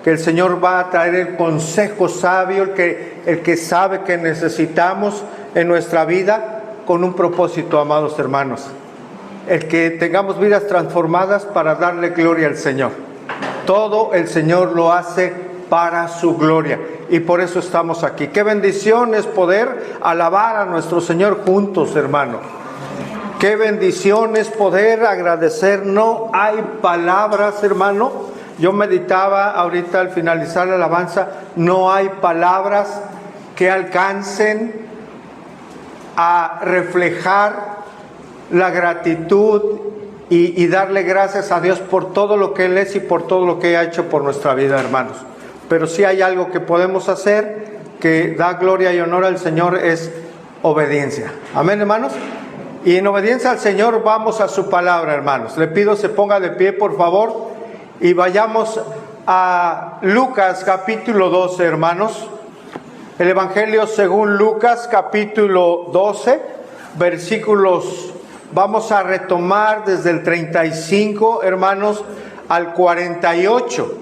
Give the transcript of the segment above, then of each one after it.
que el Señor va a traer el consejo sabio, el que sabe que necesitamos en nuestra vida, con un propósito, amados hermanos. El que tengamos vidas transformadas para darle gloria al Señor. Todo el Señor lo hace para su gloria. Y por eso estamos aquí. Qué bendición es poder alabar a nuestro Señor juntos, hermano. Qué bendición es poder agradecer. No hay palabras, hermano. Yo meditaba ahorita al finalizar la alabanza. No hay palabras que alcancen a reflejar la gratitud y darle gracias a Dios por todo lo que Él es y por todo lo que ha hecho por nuestra vida, hermanos. Pero si hay algo que podemos hacer que da gloria y honor al Señor, es obediencia. Amén, hermanos. Y en obediencia al Señor vamos a su palabra, hermanos. Le pido se ponga de pie, por favor, y vayamos a Lucas capítulo 12, hermanos. El Evangelio según Lucas capítulo 12, versículos, vamos a retomar desde el 35, hermanos, al 48.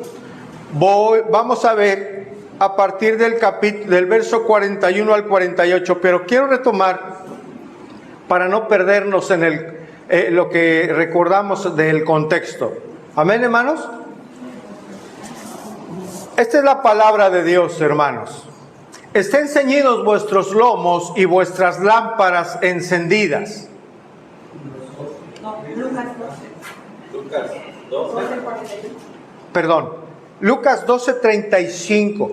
Vamos a ver a partir del verso 41 al 48, pero quiero retomar para no perdernos en lo que recordamos del contexto. Amén, hermanos. Esta es la palabra de Dios, hermanos. Estén ceñidos vuestros lomos y vuestras lámparas encendidas. Lucas 12:35.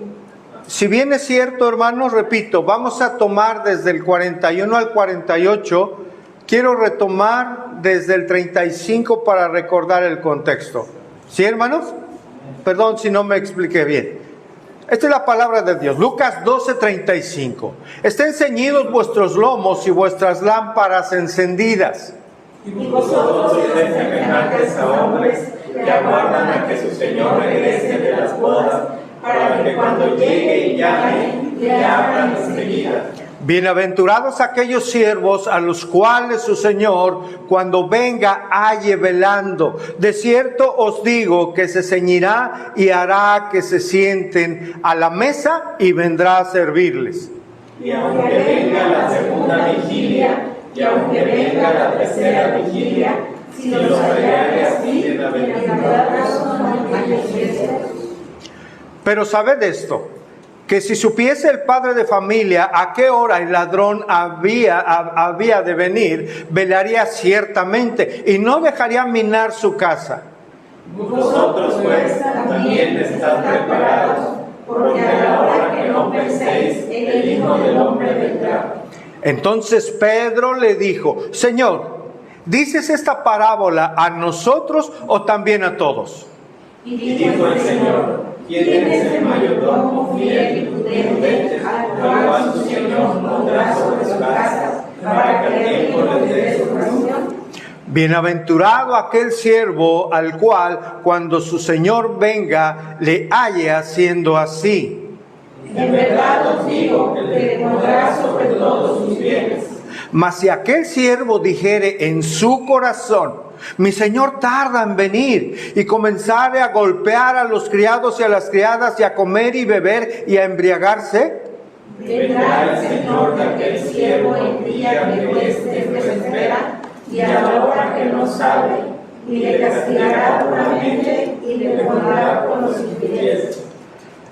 Si bien es cierto, hermanos, repito, vamos a tomar desde el 41 al 48. Quiero retomar desde el 35 para recordar el contexto. ¿Sí, hermanos? Perdón si no me expliqué bien. Esta es la palabra de Dios. Lucas 12:35. Estén ceñidos vuestros lomos y vuestras lámparas encendidas. Y vosotros seréis semejantes a hombres que aguardan a que su Señor regrese de las bodas, para que cuando llegue y llame, le abran enseguida. Bienaventurados aquellos siervos a los cuales su Señor, cuando venga, halle velando. De cierto os digo que se ceñirá y hará que se sienten a la mesa y vendrá a servirles. Y aunque venga la segunda vigilia, y aunque venga la tercera vigilia, si los hallare así, bienaventurados son aquellos siervos. Pero sabed esto, que si supiese el padre de familia a qué hora el ladrón había de venir, velaría ciertamente y no dejaría minar su casa. Vosotros pues también estad preparados, porque a la hora que no penséis, el Hijo del Hombre vendrá. Entonces Pedro le dijo: Señor, ¿dices esta parábola a nosotros o también a todos? Y dijo el Señor: ¿Quién es el mayordomo fiel y prudente, al cual su Señor pondrá sobre su casa, para que al tiempo le dé su ración? Bienaventurado aquel siervo al cual, cuando su Señor venga, le halle haciendo así. En verdad os digo que le pondrá sobre todos sus bienes. Mas si aquel siervo dijere en su corazón: mi Señor tarda en venir, y comenzare a golpear a los criados y a las criadas, y a comer y beber y a embriagarse, vendrá el Señor de aquel siervo el día que huestes lo espera, y a la hora que no sabe, y le castigará duramente, y le pondrá con los infieles.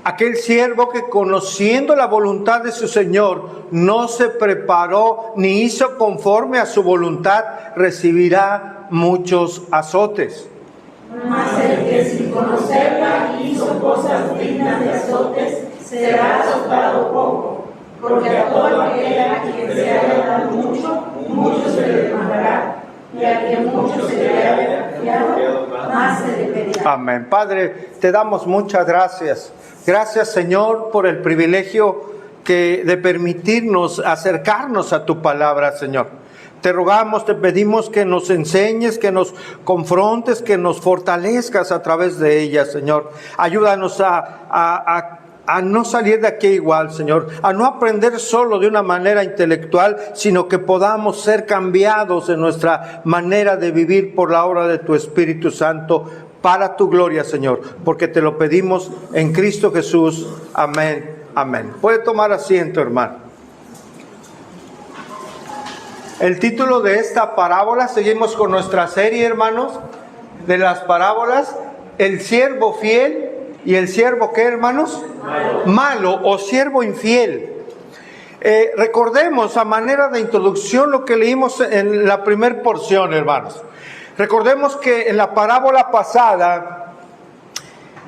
aquel siervo que, conociendo la voluntad de su Señor, no se preparó ni hizo conforme a su voluntad, recibirá muchos azotes. Mas el que sin conocerla hizo cosas dignas de azotes, será azotado poco, porque a todo aquel a quien se haya dado mucho, mucho se le demandará, y a quien mucho se le haya confiado, más se le pedirá. Amén. Padre, te damos muchas gracias. Gracias, Señor, por el privilegio de permitirnos acercarnos a tu palabra, Señor. Te rogamos, te pedimos que nos enseñes, que nos confrontes, que nos fortalezcas a través de ella, Señor. Ayúdanos a no salir de aquí igual, Señor. A no aprender solo de una manera intelectual, sino que podamos ser cambiados en nuestra manera de vivir por la obra de tu Espíritu Santo, para tu gloria, Señor, porque te lo pedimos en Cristo Jesús. Amén, amén. Puede tomar asiento, hermano. El título de esta parábola, seguimos con nuestra serie, hermanos, de las parábolas, el siervo fiel y el siervo, ¿qué, hermanos? Malo o siervo infiel. Recordemos a manera de introducción lo que leímos en la primera porción, hermanos. Recordemos que en la parábola pasada,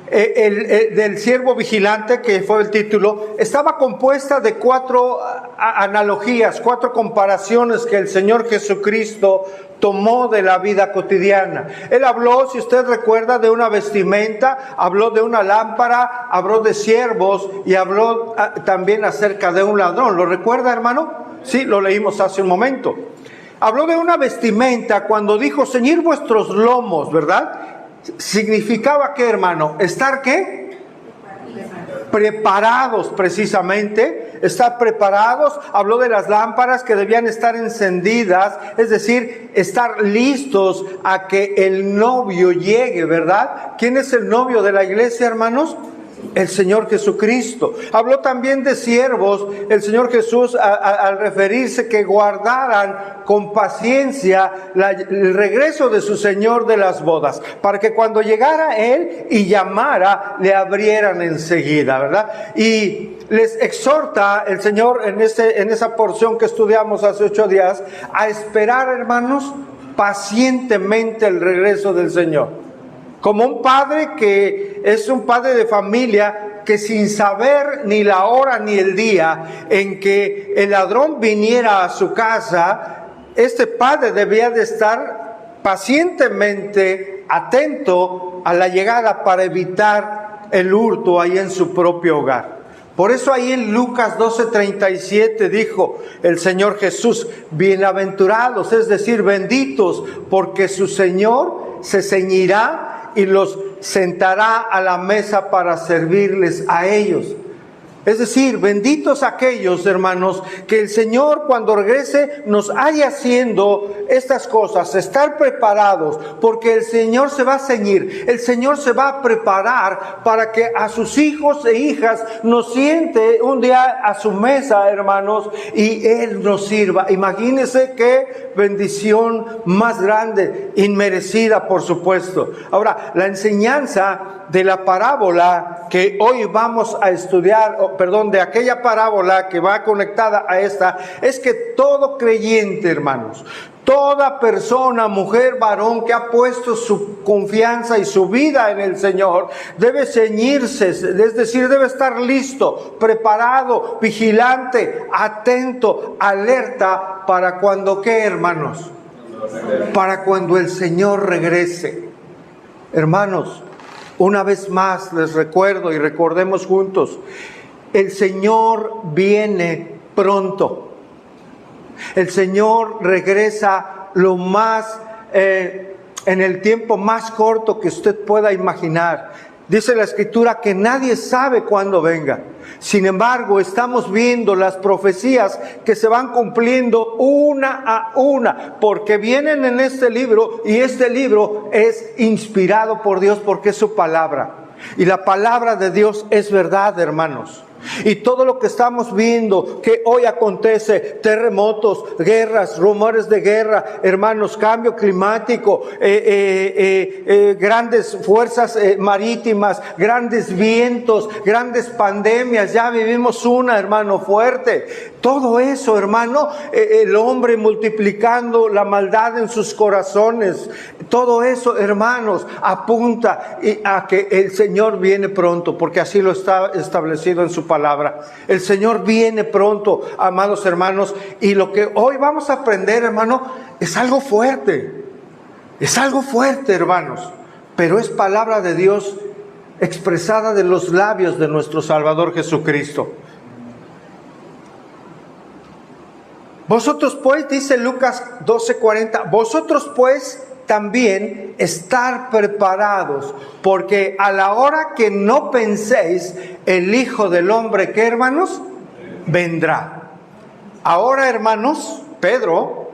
del siervo vigilante, que fue el título, estaba compuesta de 4 analogías, 4 comparaciones que el Señor Jesucristo tomó de la vida cotidiana. Él habló, si usted recuerda, de una vestimenta, habló de una lámpara, habló de siervos y habló también acerca de un ladrón. ¿Lo recuerda, hermano? Sí, lo leímos hace un momento. Habló de una vestimenta cuando dijo ceñir vuestros lomos, ¿verdad? Significaba ¿qué, hermano? Estar ¿qué? Preparados, precisamente, estar preparados. Habló de las lámparas que debían estar encendidas, es decir, estar listos a que el novio llegue, ¿verdad? ¿Quién es el novio de la iglesia, hermanos? El Señor Jesucristo. Habló también de siervos, el Señor Jesús al referirse que guardaran con paciencia el regreso de su Señor de las bodas, para que cuando llegara Él y llamara, le abrieran enseguida, ¿verdad? Y les exhorta el Señor en esa porción que estudiamos hace 8 días, a esperar, hermanos, pacientemente el regreso del Señor. Como un padre que es un padre de familia que sin saber ni la hora ni el día en que el ladrón viniera a su casa, este padre debía de estar pacientemente atento a la llegada para evitar el hurto ahí en su propio hogar. Por eso ahí en Lucas 12:37 dijo el Señor Jesús, bienaventurados, es decir, benditos, porque su Señor se ceñirá y los sentará a la mesa para servirles a ellos. Es decir, benditos aquellos, hermanos, que el Señor cuando regrese nos haya haciendo estas cosas, estar preparados, porque el Señor se va a ceñir, el Señor se va a preparar para que a sus hijos e hijas nos siente un día a su mesa, hermanos, y Él nos sirva. Imagínense qué bendición más grande, inmerecida, por supuesto. Ahora, la enseñanza de la parábola que hoy vamos a estudiar, de aquella parábola que va conectada a esta, es que todo creyente, hermanos, toda persona, mujer, varón, que ha puesto su confianza y su vida en el Señor, debe ceñirse, es decir, debe estar listo, preparado, vigilante, atento, alerta, para cuando, ¿qué, hermanos? Para cuando el Señor regrese. Hermanos, una vez más les recuerdo y recordemos juntos, el Señor viene pronto. El Señor regresa lo más, en el tiempo más corto que usted pueda imaginar. Dice la Escritura que nadie sabe cuándo venga. Sin embargo, estamos viendo las profecías que se van cumpliendo una a una, porque vienen en este libro, y este libro es inspirado por Dios porque es su palabra. Y la palabra de Dios es verdad, hermanos. Y todo lo que estamos viendo que hoy acontece, terremotos, guerras, rumores de guerra, hermanos, cambio climático, grandes fuerzas marítimas, grandes vientos, grandes pandemias, ya vivimos una, hermano, fuerte. Todo eso, hermano, el hombre multiplicando la maldad en sus corazones, todo eso, hermanos, apunta a que el Señor viene pronto, porque así lo está establecido en su palabra. El Señor viene pronto, amados hermanos, y lo que hoy vamos a aprender, hermano, es algo fuerte. Es algo fuerte, hermanos, pero es palabra de Dios expresada de los labios de nuestro Salvador Jesucristo. Vosotros pues, dice Lucas 12:40, vosotros pues también estar preparados, porque a la hora que no penséis, el Hijo del Hombre, ¿qué, hermanos? Vendrá. Ahora, hermanos, Pedro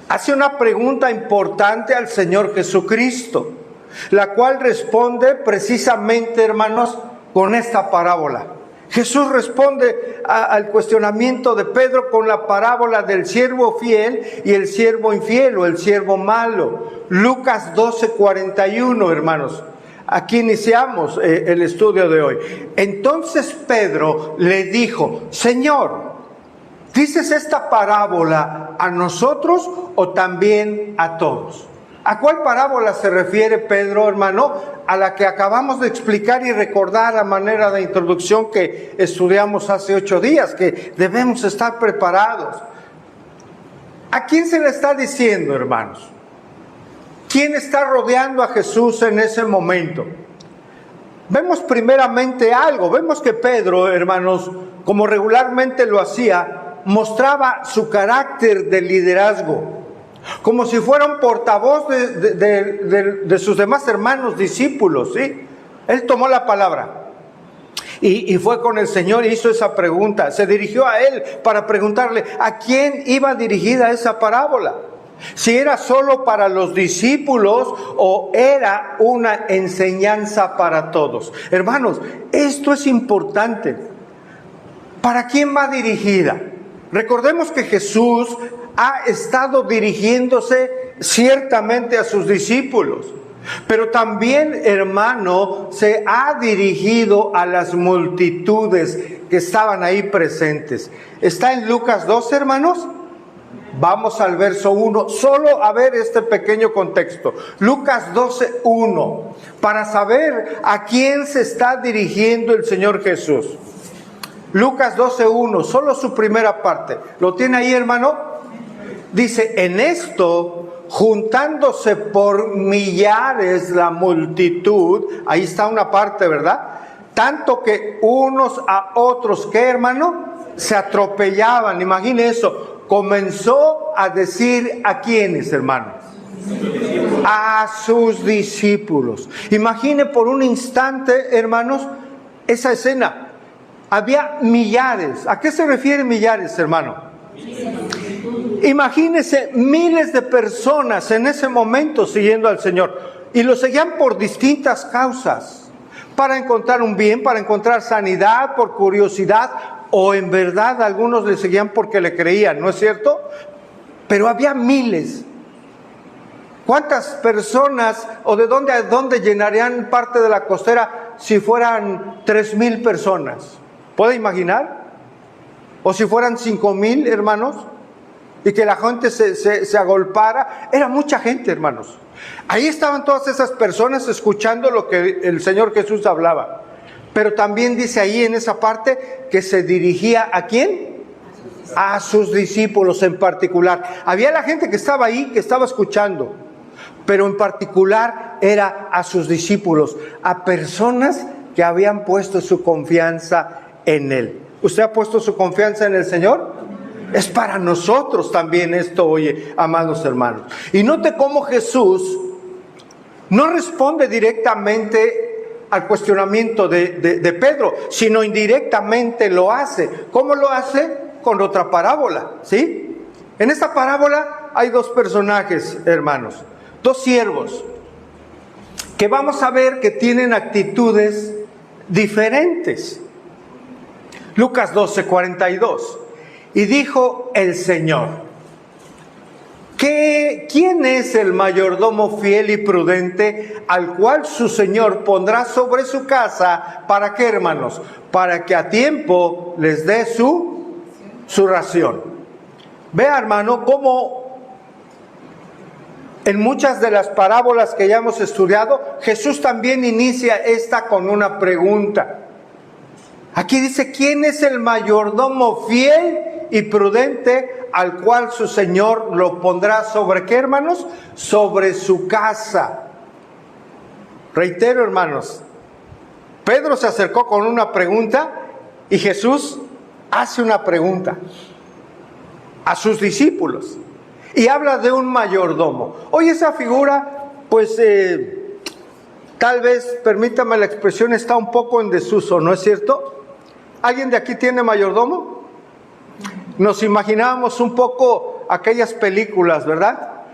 hace una pregunta importante al Señor Jesucristo. la cual responde precisamente, hermanos, con esta parábola. Jesús responde al cuestionamiento de Pedro con la parábola del siervo fiel y el siervo infiel o el siervo malo. Lucas 12:41, hermanos. Aquí iniciamos el estudio de hoy. Entonces Pedro le dijo: Señor, ¿dices esta parábola a nosotros o también a todos? ¿A cuál parábola se refiere Pedro, hermano? A la que acabamos de explicar y recordar a manera de introducción que estudiamos hace 8 días, que debemos estar preparados. ¿A quién se le está diciendo, hermanos? ¿Quién está rodeando a Jesús en ese momento? Vemos primeramente algo. Vemos que Pedro, hermanos, como regularmente lo hacía, mostraba su carácter de liderazgo, como si fuera un portavoz de sus demás hermanos discípulos, ¿sí? Él tomó la palabra y fue con el Señor y hizo esa pregunta. Se dirigió a él para preguntarle a quién iba dirigida esa parábola. Si era solo para los discípulos o era una enseñanza para todos. Hermanos, esto es importante. ¿Para quién va dirigida? Recordemos que Jesús ha estado dirigiéndose ciertamente a sus discípulos, pero también, hermano, se ha dirigido a las multitudes que estaban ahí presentes. ¿Está en Lucas 12, hermanos? Vamos al verso 1, solo a ver este pequeño contexto. Lucas 12:1, para saber a quién se está dirigiendo el Señor Jesús. Lucas 12:1, solo su primera parte. ¿Lo tiene ahí, hermano? Dice: en esto, juntándose por millares la multitud, ahí está una parte, ¿verdad? Tanto que unos a otros, ¿qué, hermano? Se atropellaban. Imagine eso. Comenzó a decir ¿a quiénes, hermano? A sus discípulos. Imagine por un instante, hermanos, esa escena. Había millares. ¿A qué se refiere millares, hermano? Imagínense miles de personas en ese momento siguiendo al Señor. Y lo seguían por distintas causas. Para encontrar un bien, para encontrar sanidad, por curiosidad, o en verdad algunos le seguían porque le creían, ¿no es cierto? Pero había miles. ¿Cuántas personas o de dónde a dónde llenarían parte de la costera si fueran 3,000 personas? ¿Puede imaginar? O si fueran 5,000, hermanos, y que la gente se agolpara. Era mucha gente, hermanos. Ahí estaban todas esas personas escuchando lo que el Señor Jesús hablaba. Pero también dice ahí en esa parte que se dirigía ¿a quién? A sus discípulos en particular. Había la gente que estaba ahí, que estaba escuchando, pero en particular era a sus discípulos, a personas que habían puesto su confianza en Él. ¿Usted ha puesto su confianza en el Señor? Es para nosotros también esto, oye, amados hermanos. Y note cómo Jesús no responde directamente al cuestionamiento de Pedro, sino indirectamente lo hace. ¿Cómo lo hace? Con otra parábola, ¿sí? En esta parábola hay 2 personajes, hermanos, 2 siervos, que vamos a ver que tienen actitudes diferentes. Lucas 12:42. Y dijo el Señor: ¿quién es el mayordomo fiel y prudente al cual su Señor pondrá sobre su casa? ¿Para qué, hermanos? Para que a tiempo les dé su ración. Vea, hermano, cómo en muchas de las parábolas que ya hemos estudiado, Jesús también inicia esta con una pregunta. Aquí dice: ¿quién es el mayordomo fiel y prudente al cual su Señor lo pondrá sobre qué, hermanos? Sobre su casa. Reitero, hermanos, Pedro se acercó con una pregunta y Jesús hace una pregunta a sus discípulos y habla de un mayordomo. Hoy esa figura, pues tal vez, permítame la expresión, está un poco en desuso, ¿no es cierto? ¿Alguien de aquí tiene mayordomo? Nos imaginábamos un poco aquellas películas, ¿verdad?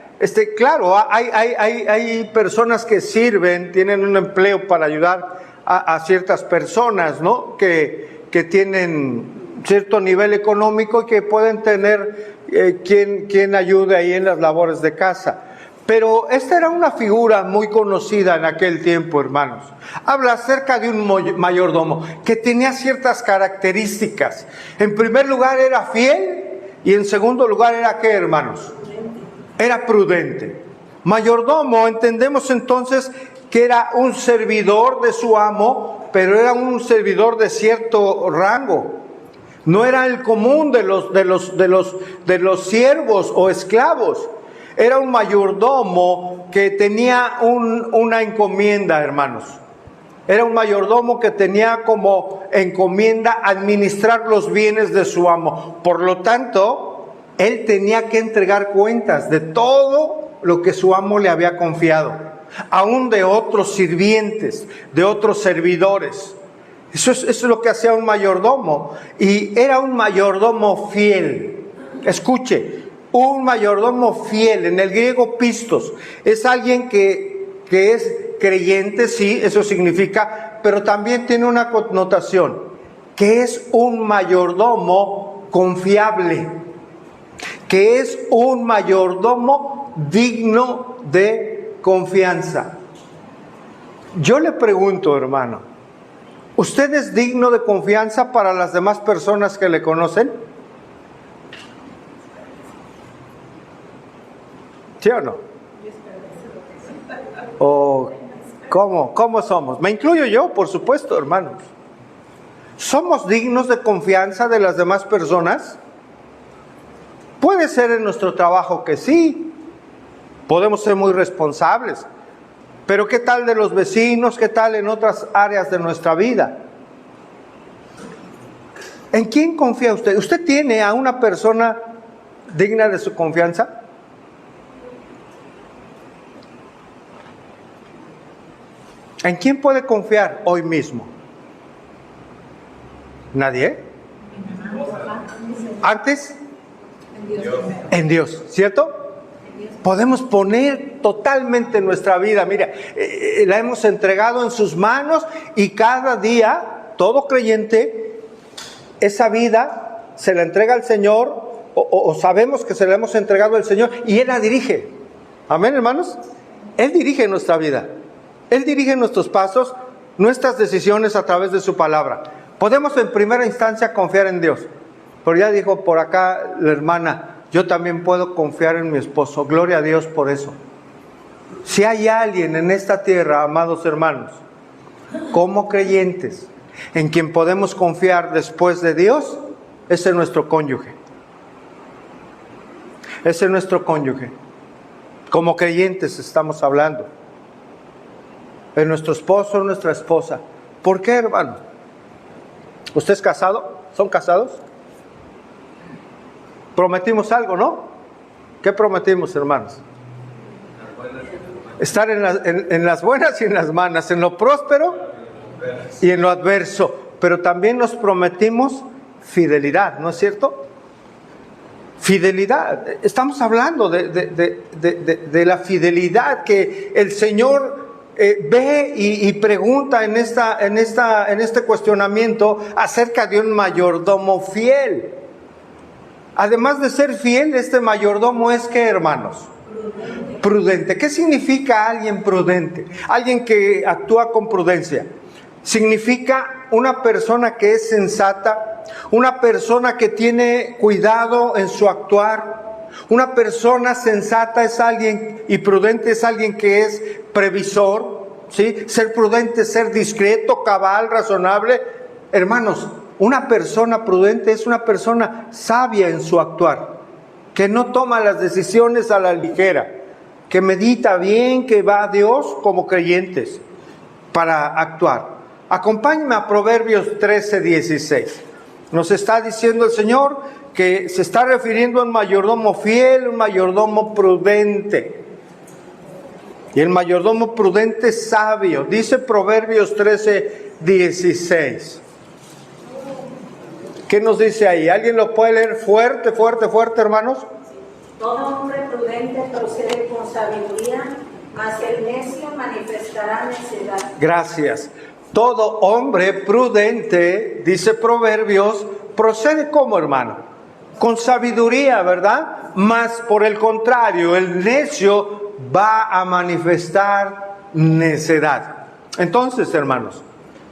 Claro, hay personas que sirven, tienen un empleo para ayudar a ciertas personas, ¿no? Que tienen cierto nivel económico y que pueden tener quien ayude ahí en las labores de casa. Pero esta era una figura muy conocida en aquel tiempo, hermanos. Habla acerca de un mayordomo que tenía ciertas características. En primer lugar era fiel y en segundo lugar era ¿qué, hermanos? Era prudente. Mayordomo, entendemos entonces que era un servidor de su amo, pero era un servidor de cierto rango. No era el común de los siervos o esclavos. Era un mayordomo que tenía una encomienda, hermanos. Era un mayordomo que tenía como encomienda administrar los bienes de su amo. Por lo tanto, él tenía que entregar cuentas de todo lo que su amo le había confiado, aún de otros sirvientes, de otros servidores. Eso es lo que hacía un mayordomo. Y era un mayordomo fiel. Escuche. Un mayordomo fiel, en el griego pistos, es alguien que es creyente, sí, eso significa, pero también tiene una connotación, que es un mayordomo confiable, que es un mayordomo digno de confianza. Yo le pregunto, hermano, ¿usted es digno de confianza para las demás personas que le conocen? ¿Sí o no? ¿O cómo somos? Me incluyo yo, por supuesto, hermanos. ¿Somos dignos de confianza de las demás personas? Puede ser en nuestro trabajo que sí. Podemos ser muy responsables. Pero ¿qué tal de los vecinos? ¿Qué tal en otras áreas de nuestra vida? ¿En quién confía usted? ¿Usted tiene a una persona digna de su confianza? ¿En quién puede confiar hoy mismo? ¿Nadie? ¿Antes? En Dios, ¿cierto? Podemos poner totalmente nuestra vida, mira, la hemos entregado en sus manos y cada día, todo creyente, esa vida se la entrega al Señor o sabemos que se la hemos entregado al Señor y Él la dirige. Amén, hermanos. Él dirige nuestra vida. Él dirige nuestros pasos, nuestras decisiones a través de su palabra. Podemos en primera instancia confiar en Dios. Pero ya dijo por acá la hermana, yo también puedo confiar en mi esposo. Gloria a Dios por eso. Si hay alguien en esta tierra, amados hermanos, como creyentes, en quien podemos confiar después de Dios, ese es nuestro cónyuge. Ese es nuestro cónyuge. Como creyentes estamos hablando. En nuestro esposo, nuestra esposa. ¿Por qué, hermano? ¿Usted es casado? ¿Son casados? Prometimos algo, ¿no? ¿Qué prometimos, hermanos? Estar en las buenas y en las malas, en lo próspero y en lo adverso. Pero también nos prometimos fidelidad, ¿no es cierto? Fidelidad. Estamos hablando de la fidelidad que el Señor ve y pregunta en este cuestionamiento acerca de un mayordomo fiel. Además de ser fiel, este mayordomo es ¿qué, hermanos? Prudente. ¿Qué significa alguien prudente? Alguien que actúa con prudencia. Significa una persona que es sensata, una persona que tiene cuidado en su actuar. Una persona sensata es alguien y prudente es alguien que es previsor, ¿sí? Ser prudente, ser discreto, cabal, razonable. Hermanos, una persona prudente es una persona sabia en su actuar, que no toma las decisiones a la ligera, que medita bien, que va a Dios como creyentes para actuar. Acompáñenme a Proverbios 13:16. Nos está diciendo el Señor que se está refiriendo a un mayordomo fiel, un mayordomo prudente. Y el mayordomo prudente es sabio. Dice Proverbios 13:16. ¿Qué nos dice ahí? ¿Alguien lo puede leer fuerte, fuerte, fuerte, hermanos? Todo hombre prudente procede sabiduría, mas el necio manifestará necedad. Gracias. Todo hombre prudente, dice Proverbios, procede como, hermano, con sabiduría, ¿verdad? Mas por el contrario, el necio va a manifestar necedad. Entonces, hermanos,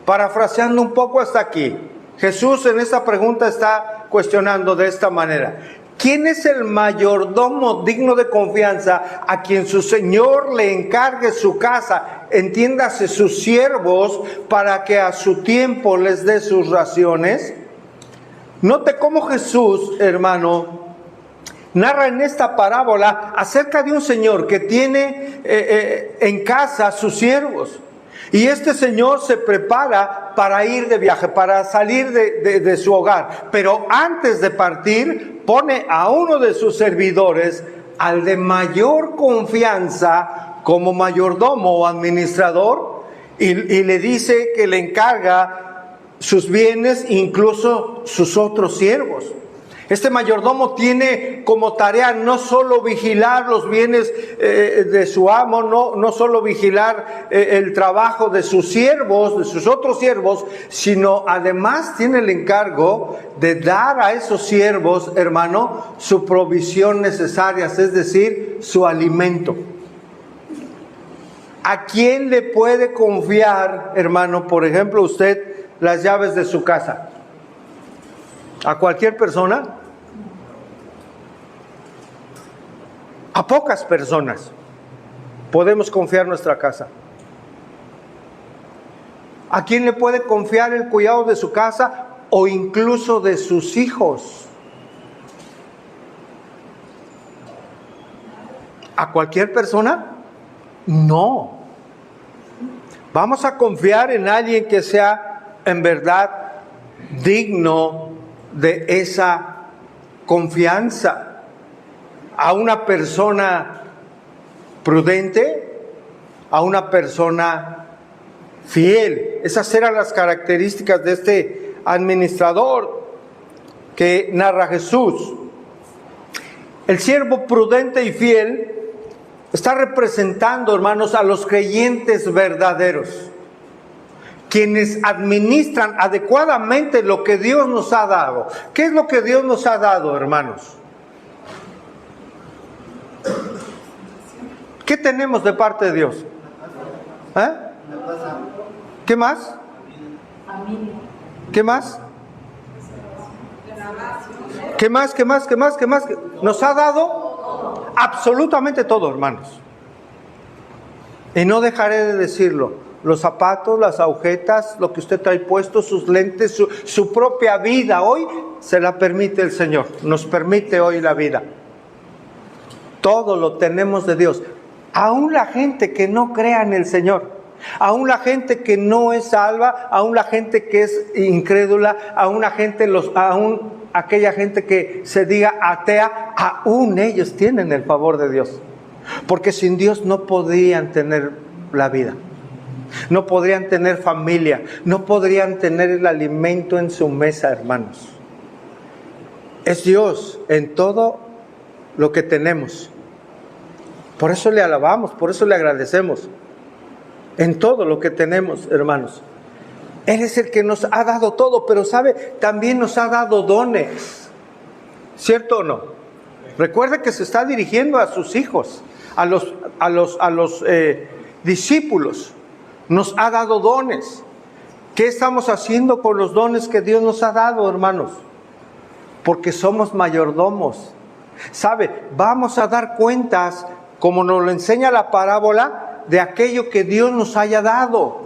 parafraseando un poco hasta aquí, Jesús en esta pregunta está cuestionando de esta manera: ¿quién es el mayordomo digno de confianza a quien su señor le encargue su casa, entiéndase sus siervos, para que a su tiempo les dé sus raciones? Note cómo Jesús, hermano, narra en esta parábola acerca de un señor que tiene en casa a sus siervos. Y este señor se prepara para ir de viaje, para salir de su hogar. Pero antes de partir, pone a uno de sus servidores, al de mayor confianza, como mayordomo o administrador, y le dice que le encarga sus bienes, incluso sus otros siervos. Este mayordomo tiene como tarea no solo vigilar los bienes de su amo, no solo vigilar el trabajo de sus siervos, de sus otros siervos, sino además tiene el encargo de dar a esos siervos, hermano, su provisión necesaria, es decir, su alimento. ¿A quién le puede confiar, hermano, por ejemplo, usted las llaves de su casa? ¿A cualquier persona? A pocas personas podemos confiar nuestra casa. ¿A quién le puede confiar el cuidado de su casa o incluso de sus hijos? ¿A cualquier persona? No. Vamos a confiar en alguien que sea en verdad digno de esa confianza. A una persona prudente, a una persona fiel. Esas eran las características de este administrador que narra Jesús. El siervo prudente y fiel está representando, hermanos, a los creyentes verdaderos, quienes administran adecuadamente lo que Dios nos ha dado. ¿Qué es lo que Dios nos ha dado, hermanos? ¿Qué tenemos de parte de Dios? ¿Qué más? ¿Qué más? ¿Qué más? ¿Qué más? ¿Qué más? ¿Qué más? Nos ha dado absolutamente todo, hermanos. Y no dejaré de decirlo: los zapatos, las agujetas, lo que usted trae puesto, sus lentes, su propia vida hoy se la permite el Señor. Nos permite hoy la vida. Todo lo tenemos de Dios. Aún la gente que no crea en el Señor, aún la gente que no es salva, aún la gente que es incrédula, aún aquella gente que se diga atea, aún ellos tienen el favor de Dios. Porque sin Dios no podrían tener la vida, no podrían tener familia, no podrían tener el alimento en su mesa, hermanos. Es Dios en todo lo que tenemos. Por eso le alabamos, por eso le agradecemos. En todo lo que tenemos, hermanos. Él es el que nos ha dado todo, pero ¿sabe? También nos ha dado dones. ¿Cierto o no? Recuerde que se está dirigiendo a sus hijos, a los discípulos. Nos ha dado dones. ¿Qué estamos haciendo con los dones que Dios nos ha dado, hermanos? Porque somos mayordomos. ¿Sabe? Vamos a dar cuentas, como nos lo enseña la parábola, de aquello que Dios nos haya dado.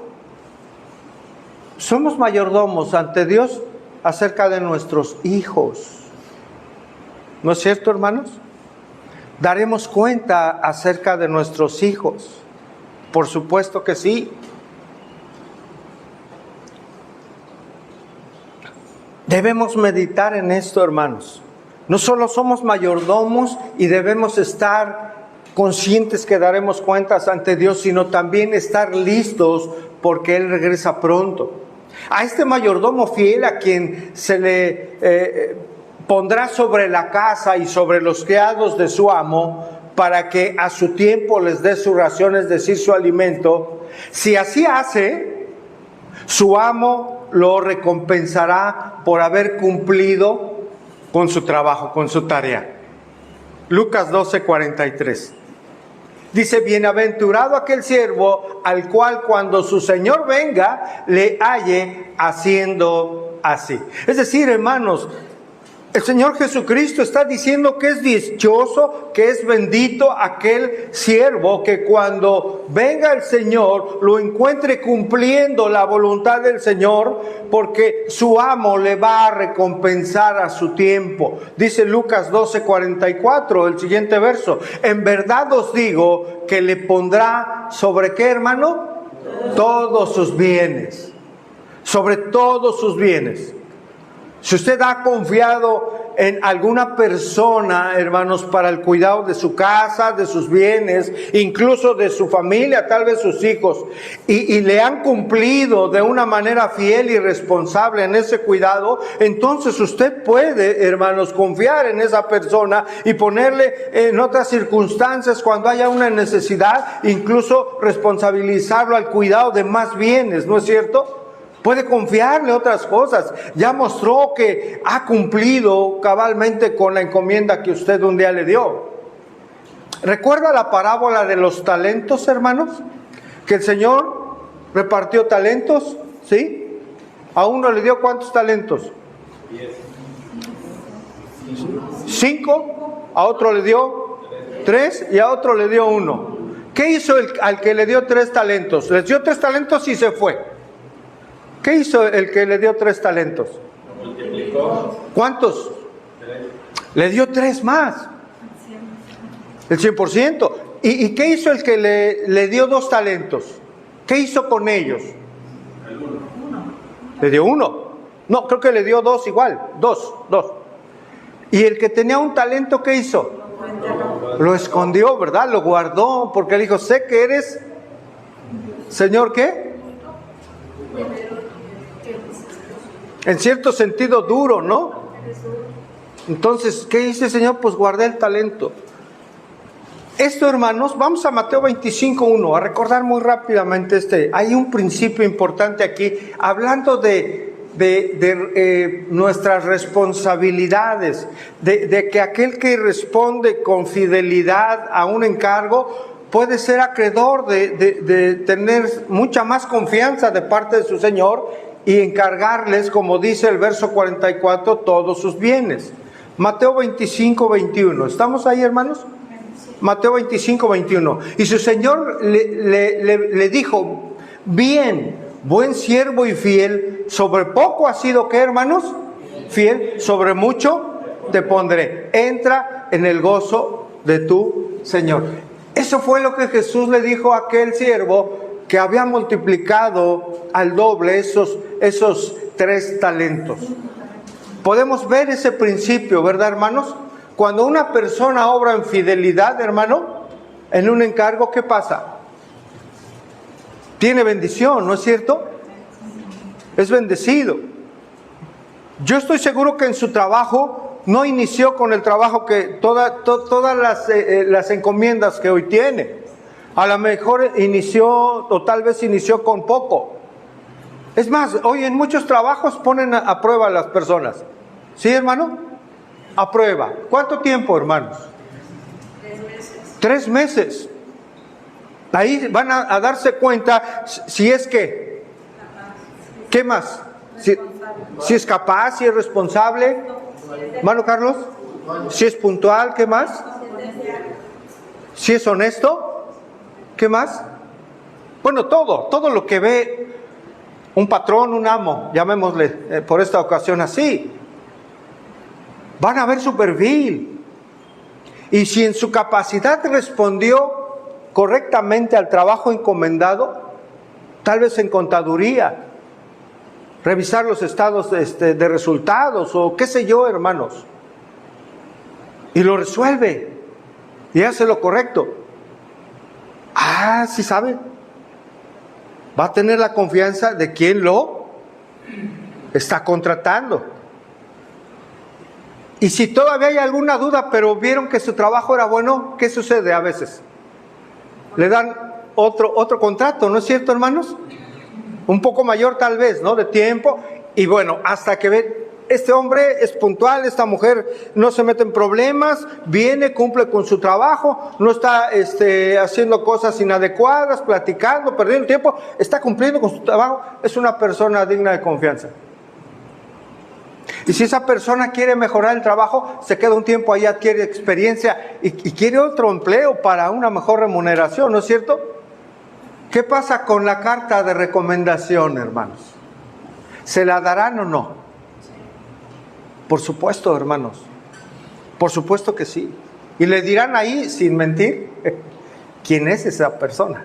Somos mayordomos ante Dios acerca de nuestros hijos. ¿No es cierto, hermanos? Daremos cuenta acerca de nuestros hijos. Por supuesto que sí. Debemos meditar en esto, hermanos. No solo somos mayordomos y debemos estar conscientes que daremos cuentas ante Dios, sino también estar listos porque Él regresa pronto. A este mayordomo fiel, a quien se le pondrá sobre la casa y sobre los criados de su amo, para que a su tiempo les dé su ración, es decir, su alimento, si así hace, su amo lo recompensará por haber cumplido con su trabajo, con su tarea. Lucas 12:43. Dice, bienaventurado aquel siervo al cual cuando su señor venga le halle haciendo así. Es decir, hermanos, el Señor Jesucristo está diciendo que es dichoso, que es bendito aquel siervo que cuando venga el Señor lo encuentre cumpliendo la voluntad del Señor, porque su amo le va a recompensar a su tiempo. Dice Lucas 12:44, el siguiente verso. En verdad os digo que le pondrá sobre ¿qué, hermano? Todos sus bienes. Sobre todos sus bienes. Si usted ha confiado en alguna persona, hermanos, para el cuidado de su casa, de sus bienes, incluso de su familia, tal vez sus hijos, y le han cumplido de una manera fiel y responsable en ese cuidado, entonces usted puede, hermanos, confiar en esa persona y ponerle en otras circunstancias cuando haya una necesidad, incluso responsabilizarlo al cuidado de más bienes, ¿no es cierto? Puede confiarle otras cosas. Ya mostró que ha cumplido cabalmente con la encomienda que usted un día le dio. ¿Recuerda la parábola de los talentos, hermanos? Que el Señor repartió talentos, ¿sí? A uno le dio ¿cuántos talentos? 5, a otro le dio 3 y a otro le dio 1. ¿Qué hizo al que le dio 3 talentos? Les dio 3 talentos y se fue. ¿Qué hizo el que le dio 3 talentos? Multiplicó. ¿Cuántos? 3. Le dio 3 más. El 100%. ¿Y qué hizo el que le dio 2 talentos? ¿Qué hizo con ellos? El 1. Le dio 1. No, creo que le dio 2 igual. 2. ¿Y el que tenía un talento, qué hizo? Lo escondió, ¿verdad? Lo guardó, porque le dijo, sé que eres, Señor, ¿qué? En cierto sentido duro, ¿no? Entonces, ¿qué dice el Señor? Pues guardé el talento. Esto, hermanos, vamos a Mateo 25:1, a recordar muy rápidamente hay un principio importante aquí, hablando de nuestras responsabilidades, de que aquel que responde con fidelidad a un encargo puede ser acreedor de tener mucha más confianza de parte de su Señor y encargarles, como dice el verso 44, todos sus bienes. Mateo 25:21. ¿Estamos ahí, hermanos? Mateo 25:21. Y su Señor le dijo, bien, buen siervo y fiel, sobre poco has sido, ¿qué, hermanos? Fiel, sobre mucho te pondré. Entra en el gozo de tu Señor. Eso fue lo que Jesús le dijo a aquel siervo que había multiplicado al doble esos 3 talentos. Podemos ver ese principio, ¿verdad, hermanos? Cuando una persona obra en fidelidad, hermano, en un encargo, ¿qué pasa? Tiene bendición, ¿no es cierto? Es bendecido. Yo estoy seguro que en su trabajo no inició con el trabajo que todas las encomiendas que hoy tiene. A lo mejor inició, o tal vez inició con poco. Es más, hoy en muchos trabajos ponen a prueba a las personas. ¿Sí, hermano? A prueba. ¿Cuánto tiempo, hermanos? 3 meses. 3 meses. Ahí van a darse cuenta si es que, ¿qué más? Si es capaz, si es responsable. Hermano Carlos, si es puntual, ¿qué más? Si es honesto. ¿Qué más? Bueno, todo lo que ve un patrón, un amo, llamémosle por esta ocasión así. Van a ver su perfil. Y si en su capacidad respondió correctamente al trabajo encomendado, tal vez en contaduría, revisar los estados de resultados o qué sé yo, hermanos, y lo resuelve y hace lo correcto. Sí sabe. Va a tener la confianza de quien lo está contratando. Y si todavía hay alguna duda, pero vieron que su trabajo era bueno, ¿qué sucede a veces? Le dan otro contrato, ¿no es cierto, hermanos? Un poco mayor tal vez, ¿no? De tiempo. Y bueno, hasta que ven, este hombre es puntual, esta mujer no se mete en problemas, viene, cumple con su trabajo, no está haciendo cosas inadecuadas, platicando, perdiendo tiempo, está cumpliendo con su trabajo, es una persona digna de confianza. Y si esa persona quiere mejorar el trabajo, se queda un tiempo ahí, adquiere experiencia y quiere otro empleo para una mejor remuneración, ¿no es cierto? ¿Qué pasa con la carta de recomendación, hermanos? ¿Se la darán o no? Por supuesto, hermanos. Por supuesto que sí. Y le dirán ahí, sin mentir, quién es esa persona.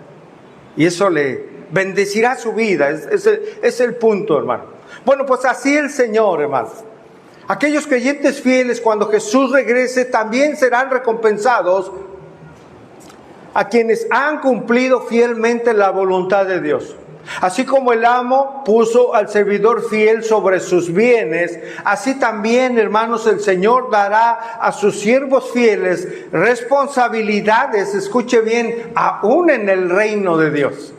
Y eso le bendecirá su vida. Es el punto, hermano. Bueno, pues así el Señor, hermanos. Aquellos creyentes fieles, cuando Jesús regrese, también serán recompensados a quienes han cumplido fielmente la voluntad de Dios. Así como el amo puso al servidor fiel sobre sus bienes, así también, hermanos, el Señor dará a sus siervos fieles responsabilidades, escuche bien, aún en el reino de Dios.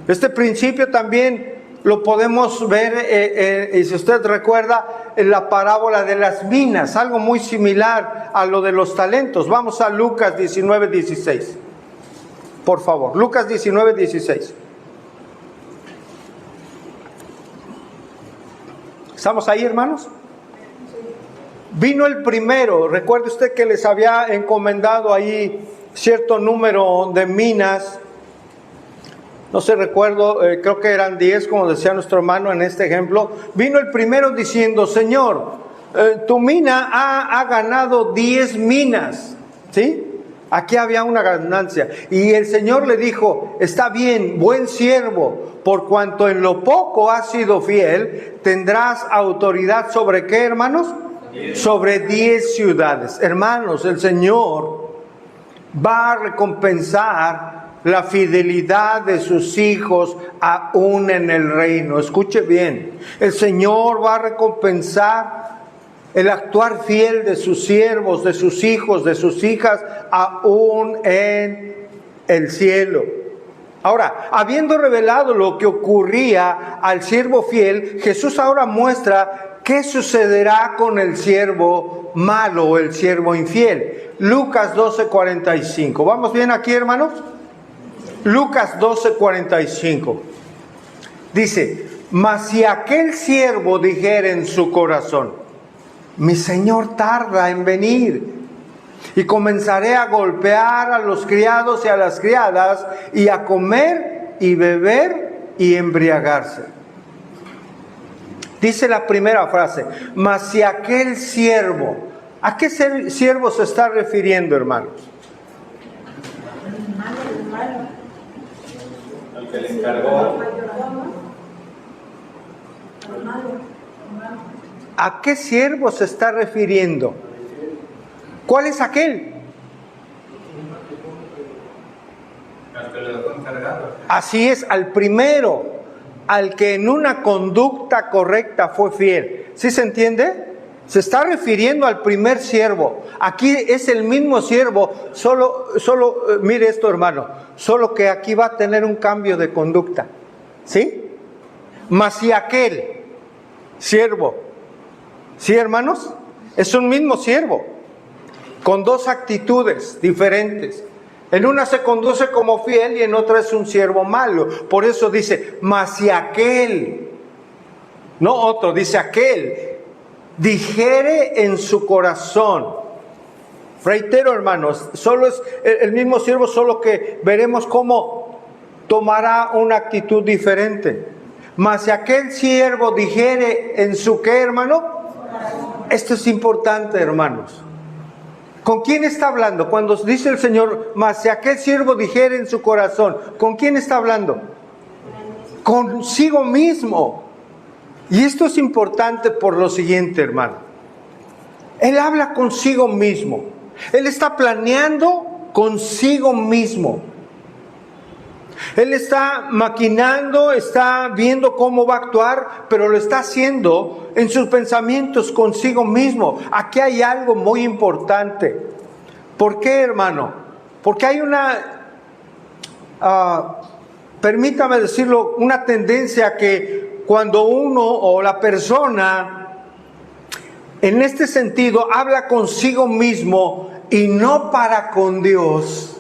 Este principio también lo podemos ver, y si usted recuerda, en la parábola de las minas, algo muy similar a lo de los talentos. Vamos a Lucas 19:16. Por favor, Lucas 19:16. ¿Estamos ahí, hermanos? Vino el primero. Recuerde usted que les había encomendado ahí cierto número de minas. No sé, recuerdo, creo que eran 10, como decía nuestro hermano en este ejemplo. Vino el primero diciendo: Señor, tu mina ha ganado 10 minas. ¿Sí? Aquí había una ganancia. Y el Señor le dijo: está bien, buen siervo, por cuanto en lo poco has sido fiel, tendrás autoridad sobre ¿qué, hermanos? 10. Sobre 10 ciudades. Hermanos, el Señor va a recompensar la fidelidad de sus hijos aún en el reino. Escuche bien, el Señor va a recompensar el actuar fiel de sus siervos, de sus hijos, de sus hijas, aún en el cielo. Ahora, habiendo revelado lo que ocurría al siervo fiel, Jesús ahora muestra qué sucederá con el siervo malo o el siervo infiel. Lucas 12:45. ¿Vamos bien aquí, hermanos? Lucas 12:45. Dice: mas si aquel siervo dijera en su corazón: mi Señor tarda en venir, y comenzaré a golpear a los criados y a las criadas, y a comer y beber y embriagarse. Dice la primera frase: mas si aquel siervo. ¿A qué siervo se está refiriendo, hermanos? Al que le encargó. ¿A qué siervo se está refiriendo? ¿Cuál es aquel? Al que le dejó encargado. Así es, al primero, al que en una conducta correcta fue fiel. ¿Sí se entiende? Se está refiriendo al primer siervo. Aquí es el mismo siervo, solo mire esto, hermano, solo que aquí va a tener un cambio de conducta. ¿Sí? Mas si aquel siervo, ¿sí, hermanos? Es un mismo siervo, con dos actitudes diferentes. En una se conduce como fiel y en otra es un siervo malo. Por eso dice: mas si aquel, no otro, dice aquel, dijere en su corazón. Reitero, hermanos, solo es el mismo siervo, solo que veremos cómo tomará una actitud diferente. Mas si aquel siervo dijere en su ¿qué, hermano? Esto es importante, hermanos. ¿Con quién está hablando? Cuando dice el Señor: mas si aquel siervo dijere en su corazón, ¿con quién está hablando? Consigo mismo. Y esto es importante por lo siguiente, hermano. Él habla consigo mismo. Él está planeando consigo mismo. Él está maquinando, está viendo cómo va a actuar, pero lo está haciendo en sus pensamientos consigo mismo. Aquí hay algo muy importante. ¿Por qué, hermano? Porque hay permítame decirlo, una tendencia que cuando uno o la persona, en este sentido, habla consigo mismo y no para con Dios.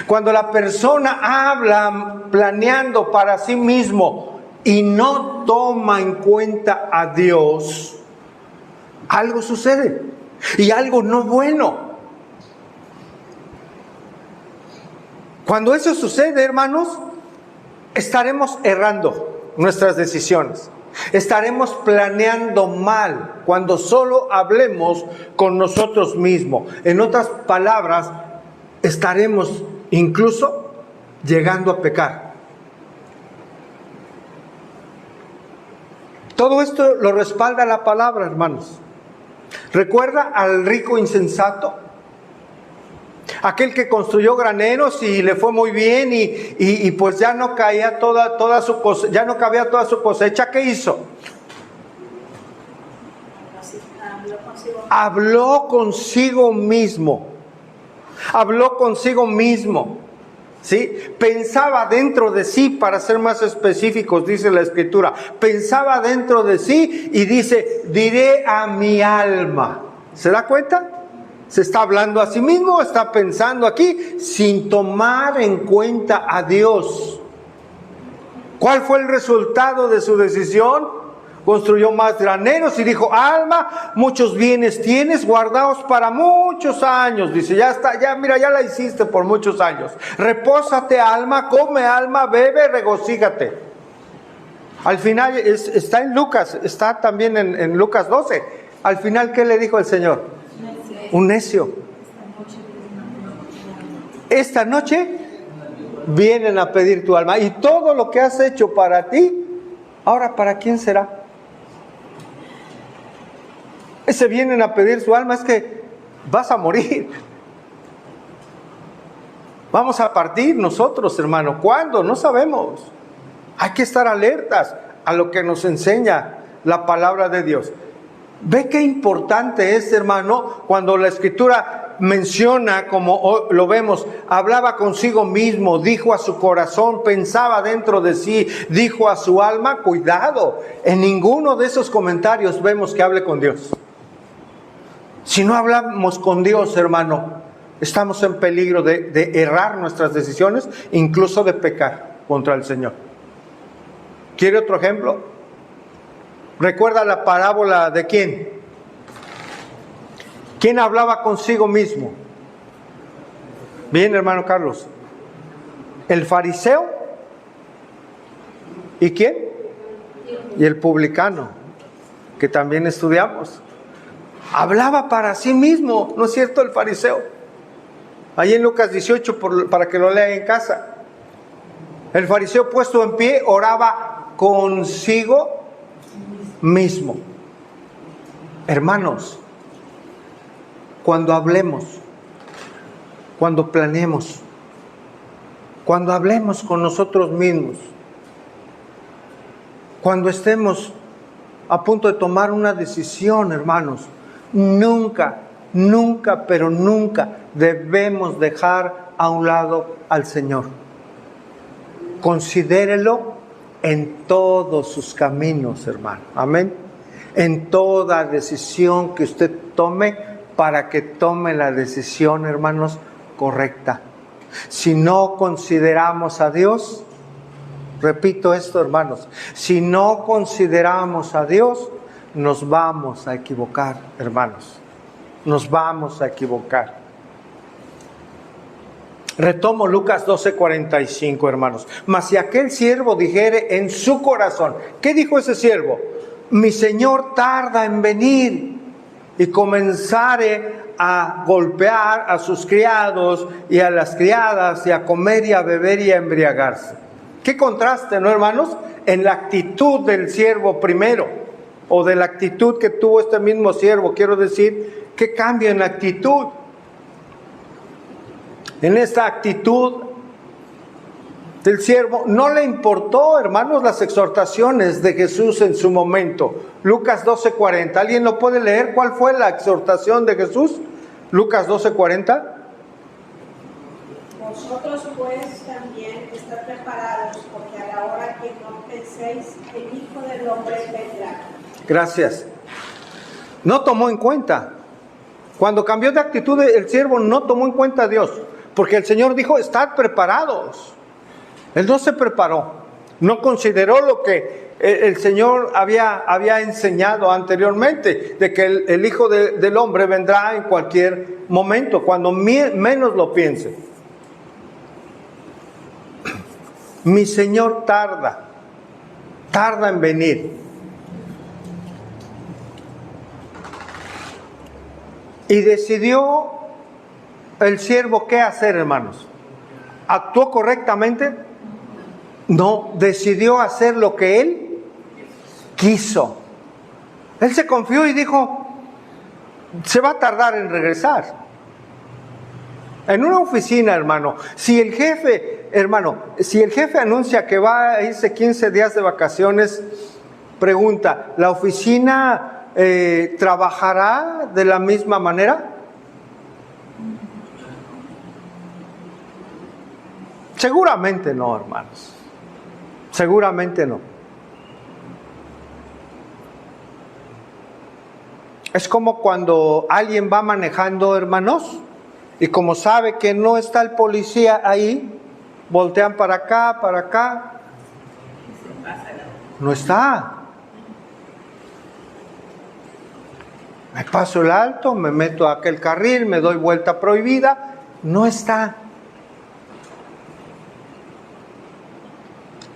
Cuando la persona habla planeando para sí mismo y no toma en cuenta a Dios, algo sucede y algo no bueno. Cuando eso sucede, hermanos, estaremos errando nuestras decisiones. Estaremos planeando mal cuando solo hablemos con nosotros mismos. En otras palabras, estaremos incluso llegando a pecar. Todo esto lo respalda la palabra, hermanos. ¿Recuerda al rico insensato? Aquel que construyó graneros y le fue muy bien y pues ya no caía toda su cosecha, ya no cabía toda su cosecha. ¿Qué hizo? Habló consigo mismo. Habló consigo mismo. ¿Sí? Pensaba dentro de sí, para ser más específicos, dice la Escritura. Pensaba dentro de sí y dice, diré a mi alma. ¿Se da cuenta? Se está hablando a sí mismo, está pensando aquí sin tomar en cuenta a Dios. ¿Cuál fue el resultado de su decisión? Construyó más graneros y dijo, alma, muchos bienes tienes guardados para muchos años. Dice, ya está, ya mira, ya la hiciste por muchos años. Repósate, alma, come, alma, bebe, regocíjate. Al final está en Lucas, está también en Lucas 12. Al final, ¿qué le dijo el Señor? Un necio. Esta noche vienen a pedir tu alma. Y todo lo que has hecho para ti, ahora ¿para quién será? Ese vienen a pedir su alma, es que vas a morir. Vamos a partir nosotros, hermano. ¿Cuándo? No sabemos. Hay que estar alertas a lo que nos enseña la palabra de Dios. ¿Ve qué importante es, hermano, cuando la Escritura menciona, como lo vemos, hablaba consigo mismo, dijo a su corazón, pensaba dentro de sí, dijo a su alma? Cuidado, en ninguno de esos comentarios vemos que hable con Dios. Si no hablamos con Dios, hermano, estamos en peligro de errar nuestras decisiones, incluso de pecar contra el Señor. ¿Quiere otro ejemplo? ¿Recuerda la parábola de quién? ¿Quién hablaba consigo mismo? Bien, hermano Carlos. ¿El fariseo? ¿Y quién? Y el publicano, que también estudiamos. Hablaba para sí mismo, ¿no es cierto? El fariseo. Ahí en Lucas 18, para que lo lea en casa. El fariseo puesto en pie oraba consigo mismo. Hermanos, cuando hablemos, cuando planeemos, cuando hablemos con nosotros mismos, cuando estemos a punto de tomar una decisión, hermanos, nunca, pero nunca debemos dejar a un lado al Señor. Considérelo en todos sus caminos, hermano. Amén. En toda decisión que usted tome, para que tome la decisión, hermanos, correcta. Si no consideramos a Dios, repito esto, hermanos, si no consideramos a Dios, nos vamos a equivocar, hermanos. Nos vamos a equivocar. Retomo Lucas 12:45, hermanos. Mas si aquel siervo dijere en su corazón, ¿qué dijo ese siervo? Mi señor tarda en venir, y comenzare a golpear a sus criados y a las criadas, y a comer y a beber y a embriagarse. Qué contraste, ¿no, hermanos? En la actitud del siervo primero, o de la actitud que tuvo este mismo siervo. Quiero decir, qué cambio en la actitud. En esta actitud del siervo no le importó, hermanos, las exhortaciones de Jesús en su momento. Lucas 12:40. ¿Alguien lo puede leer? ¿Cuál fue la exhortación de Jesús? Lucas 12:40. Vosotros pues también estad preparados, porque a la hora que no penséis, el Hijo del Hombre vendrá. Gracias. No tomó en cuenta. Cuando cambió de actitud el siervo no tomó en cuenta a Dios, porque el Señor dijo, estad preparados. Él no se preparó, no consideró lo que el Señor había enseñado anteriormente, de que el Hijo del Hombre vendrá en cualquier momento, cuando menos lo piense. Mi Señor tarda en venir. Y decidió el siervo qué hacer, hermanos. ¿Actuó correctamente? No, decidió hacer lo que él quiso. Él se confió y dijo, se va a tardar en regresar. En una oficina, hermano, si el jefe anuncia que va a irse 15 días de vacaciones, pregunta, ¿la oficina trabajará de la misma manera? Seguramente no, hermanos. Seguramente no. Es como cuando alguien va manejando, hermanos, y como sabe que no está el policía ahí, voltean para acá. No está. Me paso el alto, me meto a aquel carril, me doy vuelta prohibida. No está.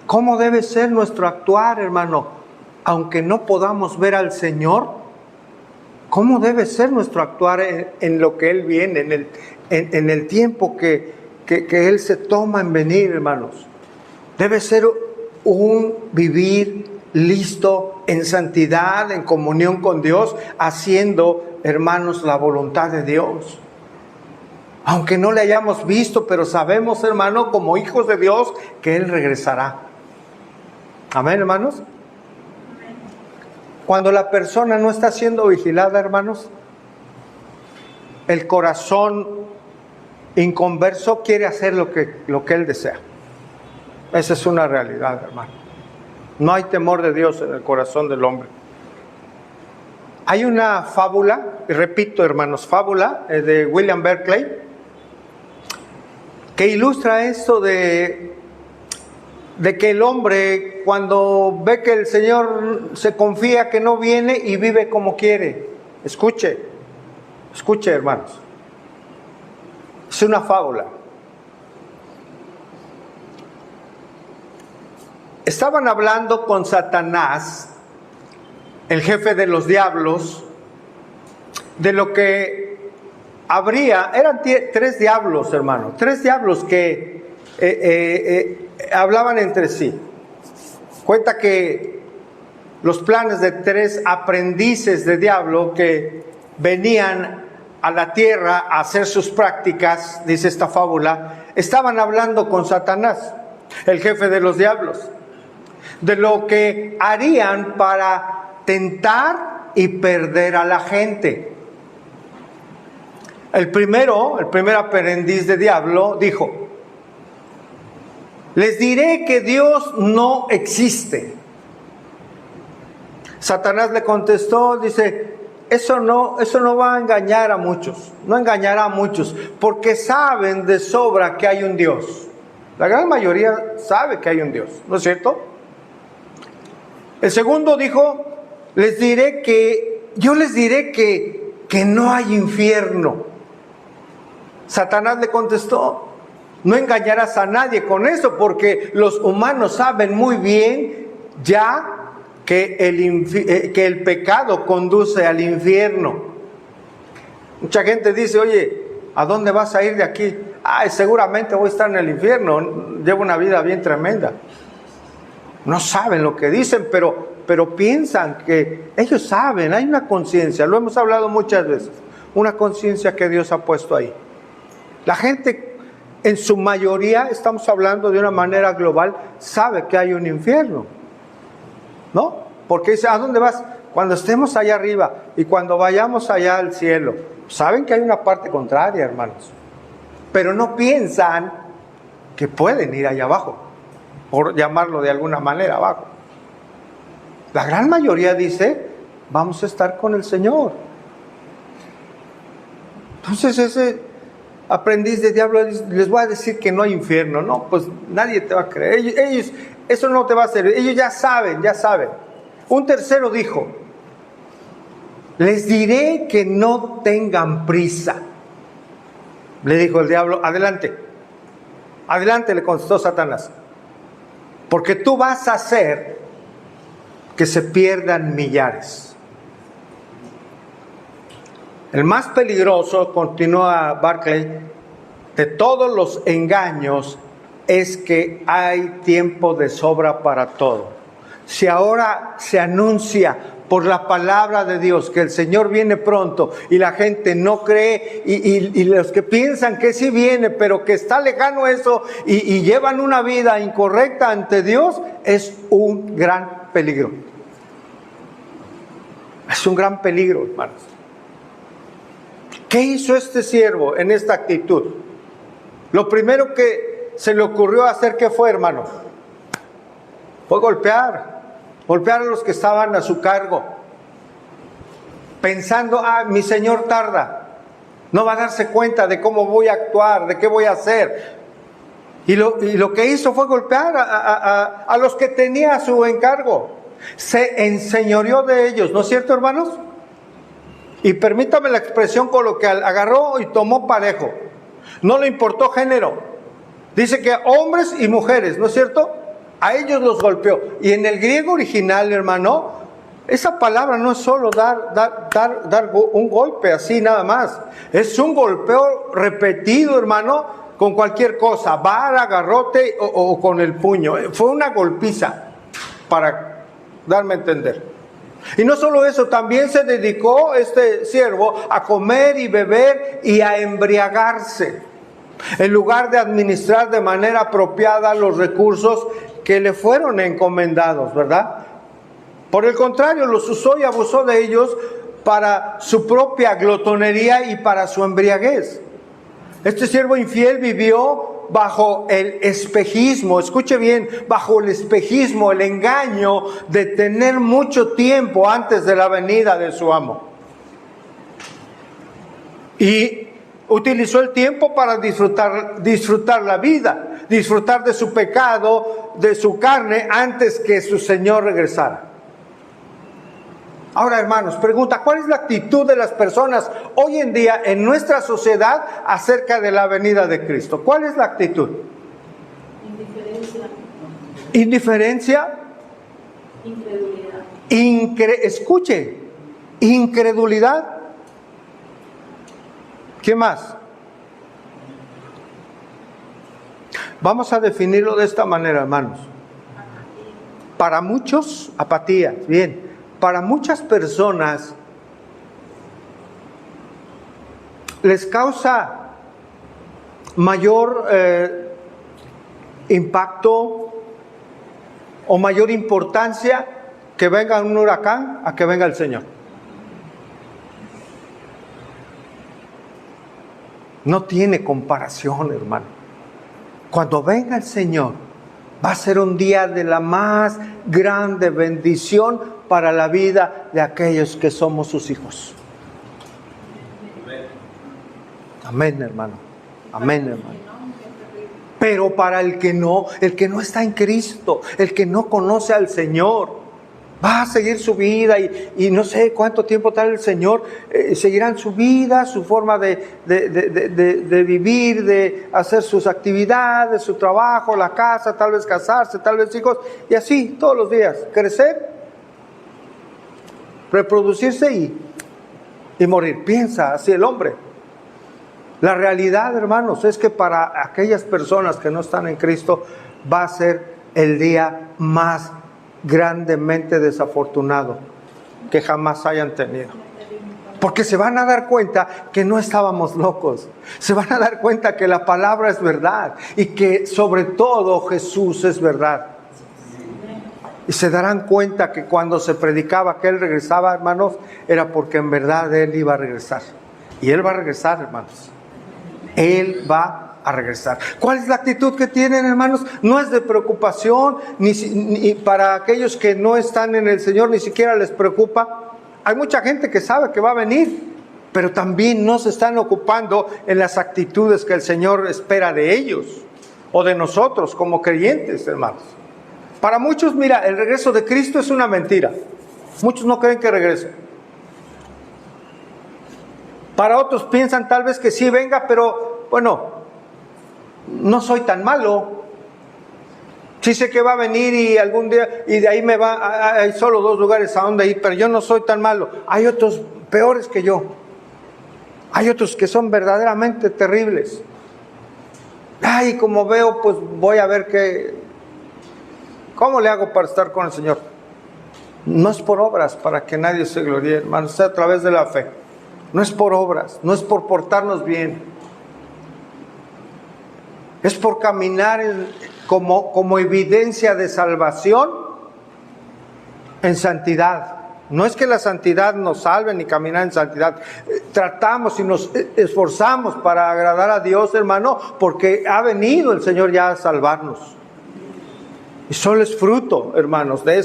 ¿Cómo debe ser nuestro actuar, hermano? Aunque no podamos ver al Señor, ¿cómo debe ser nuestro actuar en lo que Él viene, en el tiempo que Él se toma en venir, hermanos? Debe ser un vivir listo en santidad, en comunión con Dios, haciendo, hermanos, la voluntad de Dios. Aunque no le hayamos visto, pero sabemos, hermano, como hijos de Dios, que Él regresará. Amén, hermanos. Cuando la persona no está siendo vigilada, hermanos, el corazón inconverso quiere hacer lo que él desea. Esa es una realidad, hermano. No hay temor de Dios en el corazón del hombre. Hay una fábula, y repito, hermanos, fábula de William Berkeley, que ilustra esto de que el hombre, cuando ve que el Señor se confía que no viene y vive como quiere. Escuche, hermanos. Es una fábula. Estaban hablando con Satanás, el jefe de los diablos, de lo que habría. Eran 3 diablos, hermano, 3 diablos que hablaban entre sí. Cuenta que los planes de 3 aprendices de diablo que venían a la tierra a hacer sus prácticas, dice esta fábula, estaban hablando con Satanás, el jefe de los diablos, de lo que harían para tentar y perder a la gente. El primer aprendiz de diablo dijo: les diré que Dios no existe. Satanás le contestó, dice: eso no va a engañar a muchos, no engañará a muchos, porque saben de sobra que hay un Dios. La gran mayoría sabe que hay un Dios, ¿no es cierto? El segundo dijo: yo les diré que no hay infierno. Satanás le contestó: no engañarás a nadie con eso, porque los humanos saben muy bien ya que el pecado conduce al infierno. Mucha gente dice: oye, ¿a dónde vas a ir de aquí? Seguramente voy a estar en el infierno, llevo una vida bien tremenda. No saben lo que dicen, pero piensan que ellos saben. Hay una conciencia, lo hemos hablado muchas veces, una conciencia que Dios ha puesto ahí. La gente en su mayoría, estamos hablando de una manera global, sabe que hay un infierno, ¿no? Porque dice, ¿a dónde vas? Cuando estemos allá arriba y cuando vayamos allá al cielo. Saben que hay una parte contraria, hermanos, pero no piensan que pueden ir allá abajo, por llamarlo de alguna manera abajo. La gran mayoría dice, vamos a estar con el Señor. Entonces ese aprendiz de diablo les voy a decir que no hay infierno. No, pues nadie te va a creer. Ellos eso no te va a servir. Ellos ya saben. Un tercero dijo, les diré que no tengan prisa. Le dijo el diablo, adelante, le contestó Satanás, porque tú vas a hacer que se pierdan millares. El más peligroso, continúa Barclay, de todos los engaños es que hay tiempo de sobra para todo. Si ahora se anuncia por la palabra de Dios que el Señor viene pronto y la gente no cree y los que piensan que sí viene pero que está lejano eso y llevan una vida incorrecta ante Dios, es un gran peligro. Es un gran peligro, hermanos. ¿Qué hizo este siervo en esta actitud? Lo primero que se le ocurrió hacer, ¿qué fue, hermano? Fue golpear a los que estaban a su cargo, pensando, mi Señor tarda, no va a darse cuenta de cómo voy a actuar, de qué voy a hacer. Y lo que hizo fue golpear a los que tenía a su encargo. Se enseñoreó de ellos, ¿no es cierto, hermanos? Y permítame la expresión coloquial, agarró y tomó parejo. No le importó género. Dice que hombres y mujeres, ¿no es cierto? A ellos los golpeó. Y en el griego original, hermano, esa palabra no es solo dar un golpe así nada más. Es un golpeo repetido, hermano, con cualquier cosa, vara, garrote o con el puño. Fue una golpiza, para darme a entender. Y no solo eso, también se dedicó este siervo a comer y beber y a embriagarse, en lugar de administrar de manera apropiada los recursos que le fueron encomendados, ¿verdad? Por el contrario, los usó y abusó de ellos para su propia glotonería y para su embriaguez. Este siervo infiel vivió bajo el espejismo, escuche bien, bajo el espejismo, el engaño de tener mucho tiempo antes de la venida de su amo. Y utilizó el tiempo para disfrutar la vida, disfrutar de su pecado, de su carne, antes que su Señor regresara. Ahora, hermanos, pregunta, ¿cuál es la actitud de las personas hoy en día en nuestra sociedad acerca de la venida de Cristo? ¿Cuál es la actitud? Indiferencia. Incredulidad. Escuche, incredulidad. ¿Qué más? Vamos a definirlo de esta manera, hermanos. Para muchos, apatía, bien. Para muchas personas les causa mayor impacto o mayor importancia que venga un huracán a que venga el Señor. No tiene comparación, hermano. Cuando venga el Señor, va a ser un día de la más grande bendición para la vida de aquellos que somos sus hijos. Amén, hermano. Amén, hermano. Pero para el que no está en Cristo, el que no conoce al Señor, va a seguir su vida y no sé cuánto tiempo tal el Señor, seguirán su vida, su forma de vivir, de hacer sus actividades, su trabajo, la casa, tal vez casarse, tal vez hijos, y así todos los días, crecer, reproducirse y morir. Piensa así el hombre. La realidad, hermanos, es que para aquellas personas que no están en Cristo va a ser el día más grandemente desafortunado que jamás hayan tenido. Porque se van a dar cuenta que no estábamos locos. Se van a dar cuenta que la palabra es verdad y que sobre todo Jesús es verdad. Y se darán cuenta que cuando se predicaba que Él regresaba, hermanos, era porque en verdad Él iba a regresar. Y Él va a regresar, hermanos. Él va a regresar. ¿Cuál es la actitud que tienen, hermanos? No es de preocupación, ni para aquellos que no están en el Señor, ni siquiera les preocupa. Hay mucha gente que sabe que va a venir, pero también no se están ocupando en las actitudes que el Señor espera de ellos o de nosotros como creyentes, hermanos. Para muchos, mira, el regreso de Cristo es una mentira. Muchos no creen que regrese. Para otros piensan tal vez que sí venga, pero bueno, no soy tan malo. Sí sé que va a venir y algún día, y de ahí me va, hay solo 2 lugares a donde ir, pero yo no soy tan malo. Hay otros peores que yo. Hay otros que son verdaderamente terribles. Ay, como veo, pues voy a ver ¿cómo le hago para estar con el Señor? No es por obras para que nadie se gloríe, hermanos, es a través de la fe. No es por obras, no es por portarnos bien. Es por caminar como evidencia de salvación en santidad. No es que la santidad nos salve ni caminar en santidad. Tratamos y nos esforzamos para agradar a Dios, hermano, porque ha venido el Señor ya a salvarnos. Y solo es fruto, hermanos, de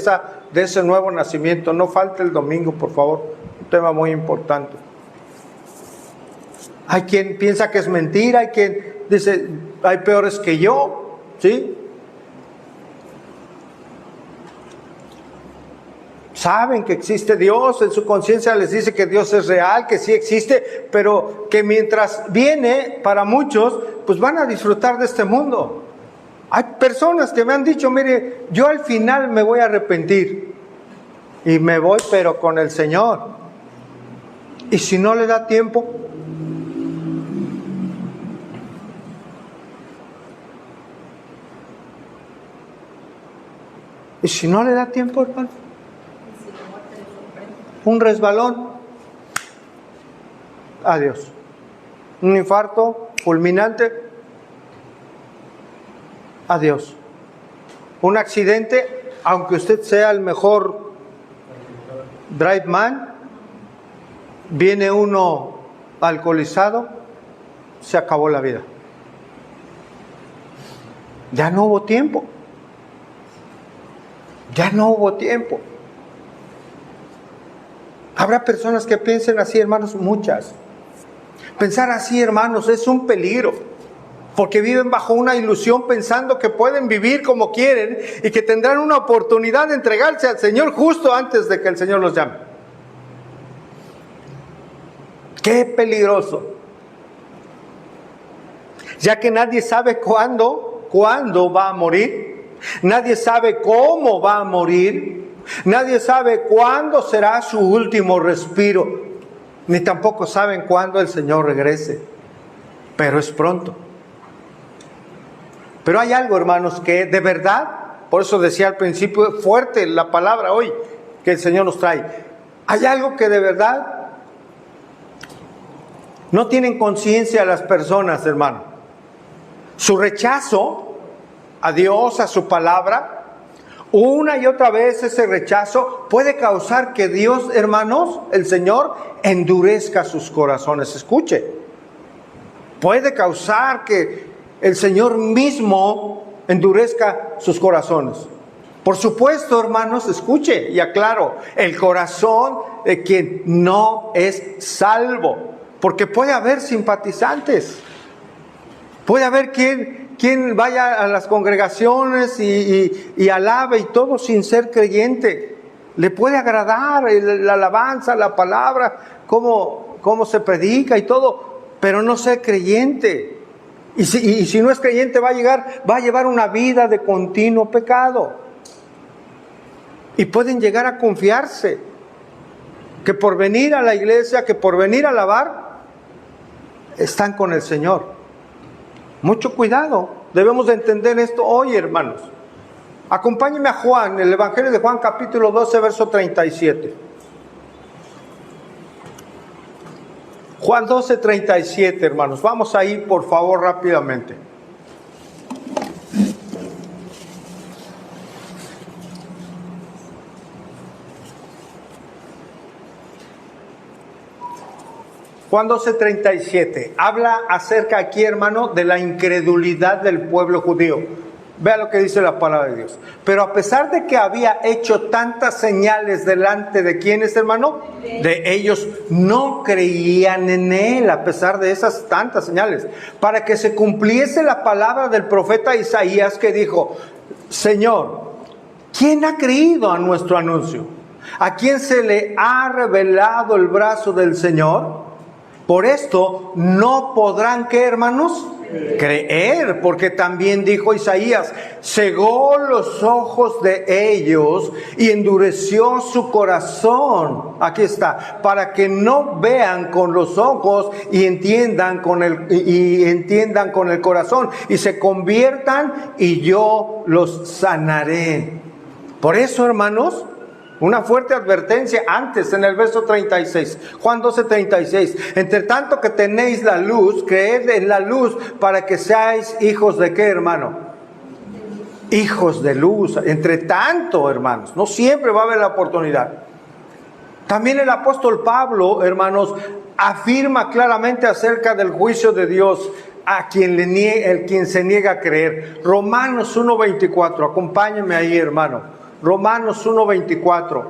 ese nuevo nacimiento. No falte el domingo, por favor. Un tema muy importante. Hay quien piensa que es mentira, hay quien dice, hay peores que yo, ¿sí? Saben que existe Dios, en su conciencia les dice que Dios es real, que sí existe, pero que mientras viene, para muchos, pues van a disfrutar de este mundo. Hay personas que me han dicho, mire, yo al final me voy a arrepentir y me voy, pero con el Señor. Y si no le da tiempo, hermano, un resbalón, adiós. Un infarto fulminante, adiós. Un accidente, aunque usted sea el mejor drive man, viene uno alcoholizado, se acabó la vida. Ya no hubo tiempo. Ya no hubo tiempo. Habrá personas que piensen así, hermanos, muchas. Pensar así, hermanos, es un peligro, porque viven bajo una ilusión pensando que pueden vivir como quieren y que tendrán una oportunidad de entregarse al Señor justo antes de que el Señor los llame. ¡Qué peligroso! Ya que nadie sabe cuándo va a morir, nadie sabe cómo va a morir, nadie sabe cuándo será su último respiro, ni tampoco saben cuándo el Señor regrese, pero es pronto. Pero hay algo, hermanos, que de verdad, por eso decía al principio, fuerte la palabra hoy que el Señor nos trae. Hay algo que de verdad no tienen conciencia las personas, hermano. Su rechazo a Dios, a su palabra, una y otra vez ese rechazo puede causar que Dios, hermanos, el Señor, endurezca sus corazones. Escuche, puede causar que el Señor mismo endurezca sus corazones. Por supuesto, hermanos, escuche y aclaro, el corazón de quien no es salvo, porque puede haber simpatizantes, puede haber quien vaya a las congregaciones y alabe y todo sin ser creyente. Le puede agradar la alabanza, la palabra, cómo se predica y todo, pero no ser creyente. Y si no es creyente va a llevar una vida de continuo pecado. Y pueden llegar a confiarse que por venir a la iglesia, que por venir a alabar, están con el Señor. Mucho cuidado, debemos de entender esto hoy, hermanos. Acompáñenme a Juan, el Evangelio de Juan, capítulo 12, verso 37. Juan 12:37, hermanos. Vamos ahí, por favor, rápidamente. Juan 12:37 habla acerca aquí, hermano, de la incredulidad del pueblo judío. Vea lo que dice la palabra de Dios. Pero a pesar de que había hecho tantas señales delante de quienes, hermano, de ellos no creían en él, a pesar de esas tantas señales, para que se cumpliese la palabra del profeta Isaías que dijo: Señor, ¿quién ha creído a nuestro anuncio? ¿A quién se le ha revelado el brazo del Señor? Por esto no podrán, ¿qué, hermanos? Creer, porque también dijo Isaías: cegó los ojos de ellos y endureció su corazón. Aquí está, para que no vean con los ojos y entiendan con el corazón y se conviertan y yo los sanaré. Por eso, hermanos, una fuerte advertencia antes en el verso 36, Juan 12:36. Entre tanto que tenéis la luz, creed en la luz para que seáis hijos de ¿qué, hermano? Hijos de luz. Entre tanto, hermanos, no siempre va a haber la oportunidad. También el apóstol Pablo, hermanos, afirma claramente acerca del juicio de Dios a quien se niega a creer. Romanos 1:24, acompáñenme ahí, hermano. Romanos 1:24.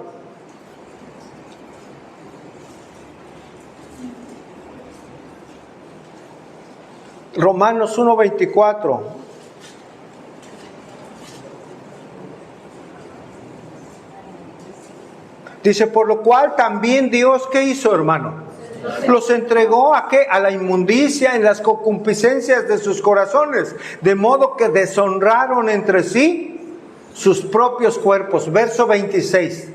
Romanos 1:24. Dice: por lo cual también Dios, ¿qué hizo, hermano? Los entregó ¿a qué? A la inmundicia en las concupiscencias de sus corazones, de modo que deshonraron entre sí sus propios cuerpos. Verso 26.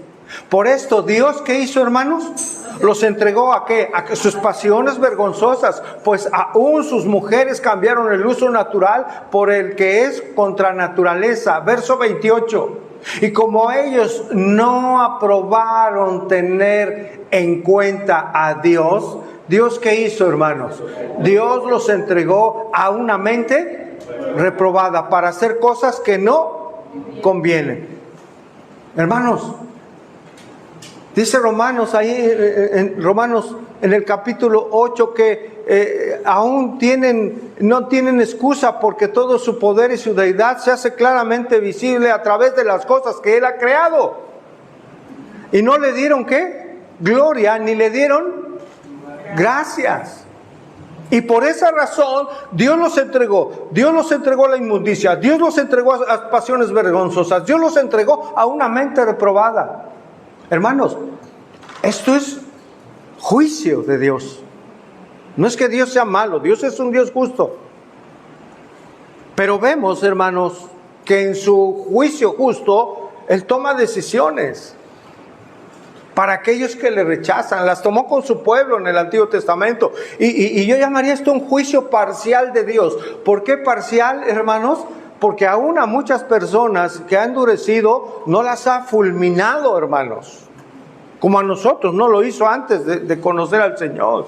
Por esto Dios, ¿qué hizo, hermanos? Los entregó ¿a qué? A sus pasiones vergonzosas, pues aún sus mujeres cambiaron el uso natural por el que es contra naturaleza. Verso 28. Y como ellos no aprobaron tener en cuenta a Dios, ¿Dios qué hizo, hermanos? Dios los entregó a una mente reprobada para hacer cosas que no convienen. Hermanos, dice Romanos ahí en Romanos en el capítulo 8 que aún no tienen excusa, porque todo su poder y su deidad se hace claramente visible a través de las cosas que Él ha creado. Y no le dieron ¿qué? Gloria, ni le dieron gracias. Y por esa razón Dios los entregó a la inmundicia, Dios los entregó a pasiones vergonzosas, Dios los entregó a una mente reprobada. Hermanos, esto es juicio de Dios. No es que Dios sea malo, Dios es un Dios justo. Pero vemos, hermanos, que en su juicio justo Él toma decisiones para aquellos que le rechazan. Las tomó con su pueblo en el Antiguo Testamento. Y yo llamaría esto un juicio parcial de Dios. ¿Por qué parcial, hermanos? Porque aún a muchas personas que ha endurecido no las ha fulminado, hermanos. Como a nosotros, no lo hizo antes de conocer al Señor.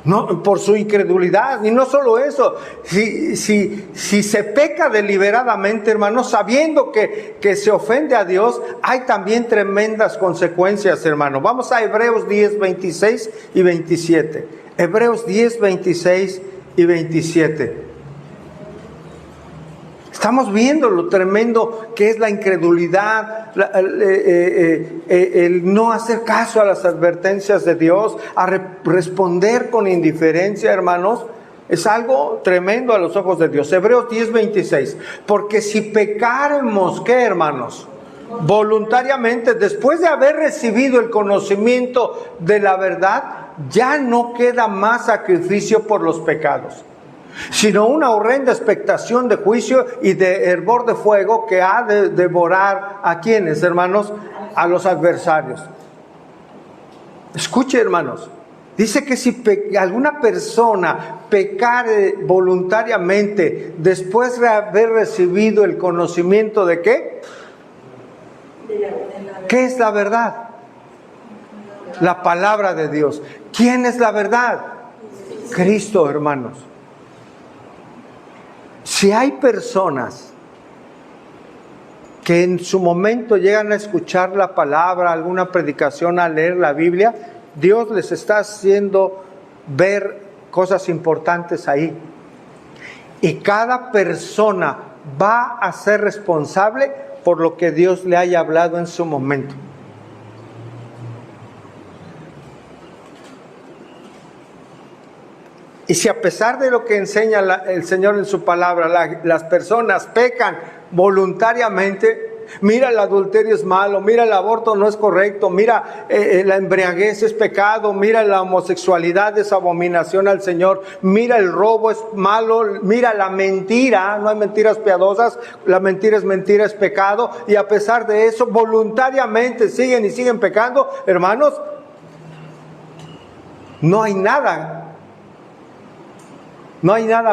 No, por su incredulidad. Y no solo eso, si se peca deliberadamente, hermanos, sabiendo que se ofende a Dios, hay también tremendas consecuencias, hermanos. Vamos a Hebreos 10, 26 y 27. Hebreos 10, 26 y 27. Estamos viendo lo tremendo que es la incredulidad, el no hacer caso a las advertencias de Dios, a responder con indiferencia, hermanos. Es algo tremendo a los ojos de Dios. Hebreos 10, 26. Porque si pecáremos, ¿qué, hermanos? Voluntariamente, después de haber recibido el conocimiento de la verdad, ya no queda más sacrificio por los pecados, sino una horrenda expectación de juicio y de hervor de fuego que ha de devorar ¿a quiénes, hermanos? A los adversarios. Escuche, hermanos, dice que si alguna persona pecare voluntariamente después de haber recibido el conocimiento de ¿qué? ¿Qué es la verdad? La palabra de Dios. ¿Quién es la verdad? Cristo, hermanos. Si hay personas que en su momento llegan a escuchar la palabra, alguna predicación, a leer la Biblia, Dios les está haciendo ver cosas importantes ahí. Y cada persona va a ser responsable por lo que Dios le haya hablado en su momento. Y si a pesar de lo que enseña el Señor en su palabra, las personas pecan voluntariamente, mira, el adulterio es malo, mira, el aborto no es correcto, mira, la embriaguez es pecado, mira, la homosexualidad es abominación al Señor, mira, el robo es malo, mira, la mentira, no hay mentiras piadosas, la mentira, es pecado, y a pesar de eso, voluntariamente siguen pecando, hermanos, no hay nada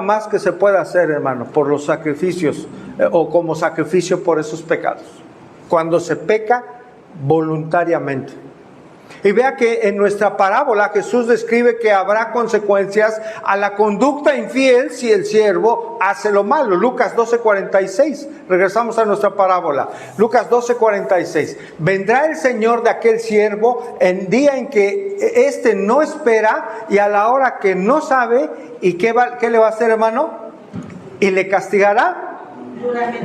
más que se pueda hacer, hermano, por los sacrificios o como sacrificio por esos pecados. Cuando se peca voluntariamente. Y vea que en nuestra parábola Jesús describe que habrá consecuencias a la conducta infiel si el siervo hace lo malo. Lucas 12:46. Regresamos a nuestra parábola. Lucas 12:46. Vendrá el Señor de aquel siervo en día en que éste no espera y a la hora que no sabe. ¿Y qué le va a hacer, hermano? Y le castigará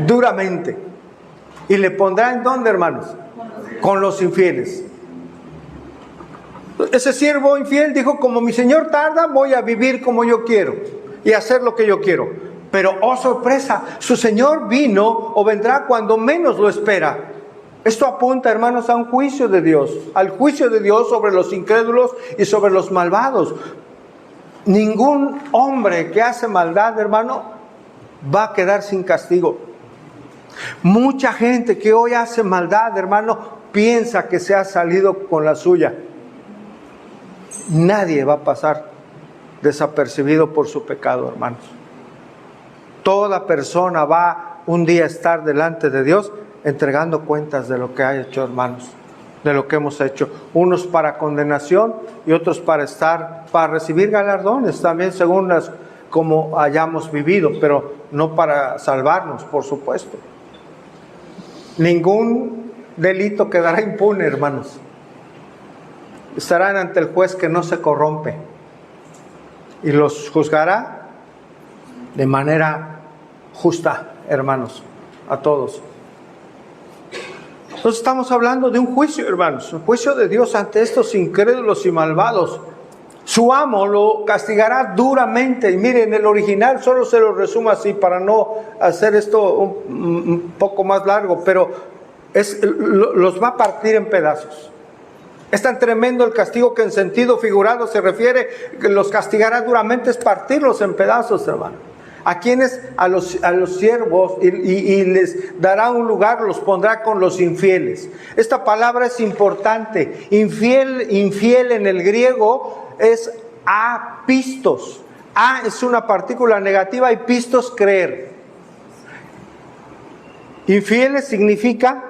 duramente. ¿Y le pondrá en dónde, hermanos? Con los infieles. Ese siervo infiel dijo, como mi Señor tarda, voy a vivir como yo quiero y hacer lo que yo quiero. Pero, oh sorpresa, su Señor vino o vendrá cuando menos lo espera. Esto apunta, hermanos, a un juicio de Dios, al juicio de Dios sobre los incrédulos y sobre los malvados. Ningún hombre que hace maldad, hermano, va a quedar sin castigo. Mucha gente que hoy hace maldad, hermano, piensa que se ha salido con la suya. Nadie va a pasar desapercibido por su pecado, hermanos. Toda persona va un día a estar delante de Dios entregando cuentas de lo que ha hecho, hermanos, de lo que hemos hecho. Unos para condenación y otros para recibir galardones también según como hayamos vivido, pero no para salvarnos, por supuesto. Ningún delito quedará impune, hermanos. Estarán ante el juez que no se corrompe y los juzgará de manera justa, hermanos, a todos. Entonces estamos hablando de un juicio, hermanos, un juicio de Dios ante estos incrédulos y malvados. Su amo lo castigará duramente. Y miren, el original solo se lo resumo así para no hacer esto un poco más largo, pero los va a partir en pedazos. Es tan tremendo el castigo que en sentido figurado se refiere que los castigará duramente, es partirlos en pedazos, hermano. ¿A quiénes? A los siervos y les dará un lugar, los pondrá con los infieles. Esta palabra es importante. Infiel en el griego es apistos. A es una partícula negativa y pistos, creer. Infieles significa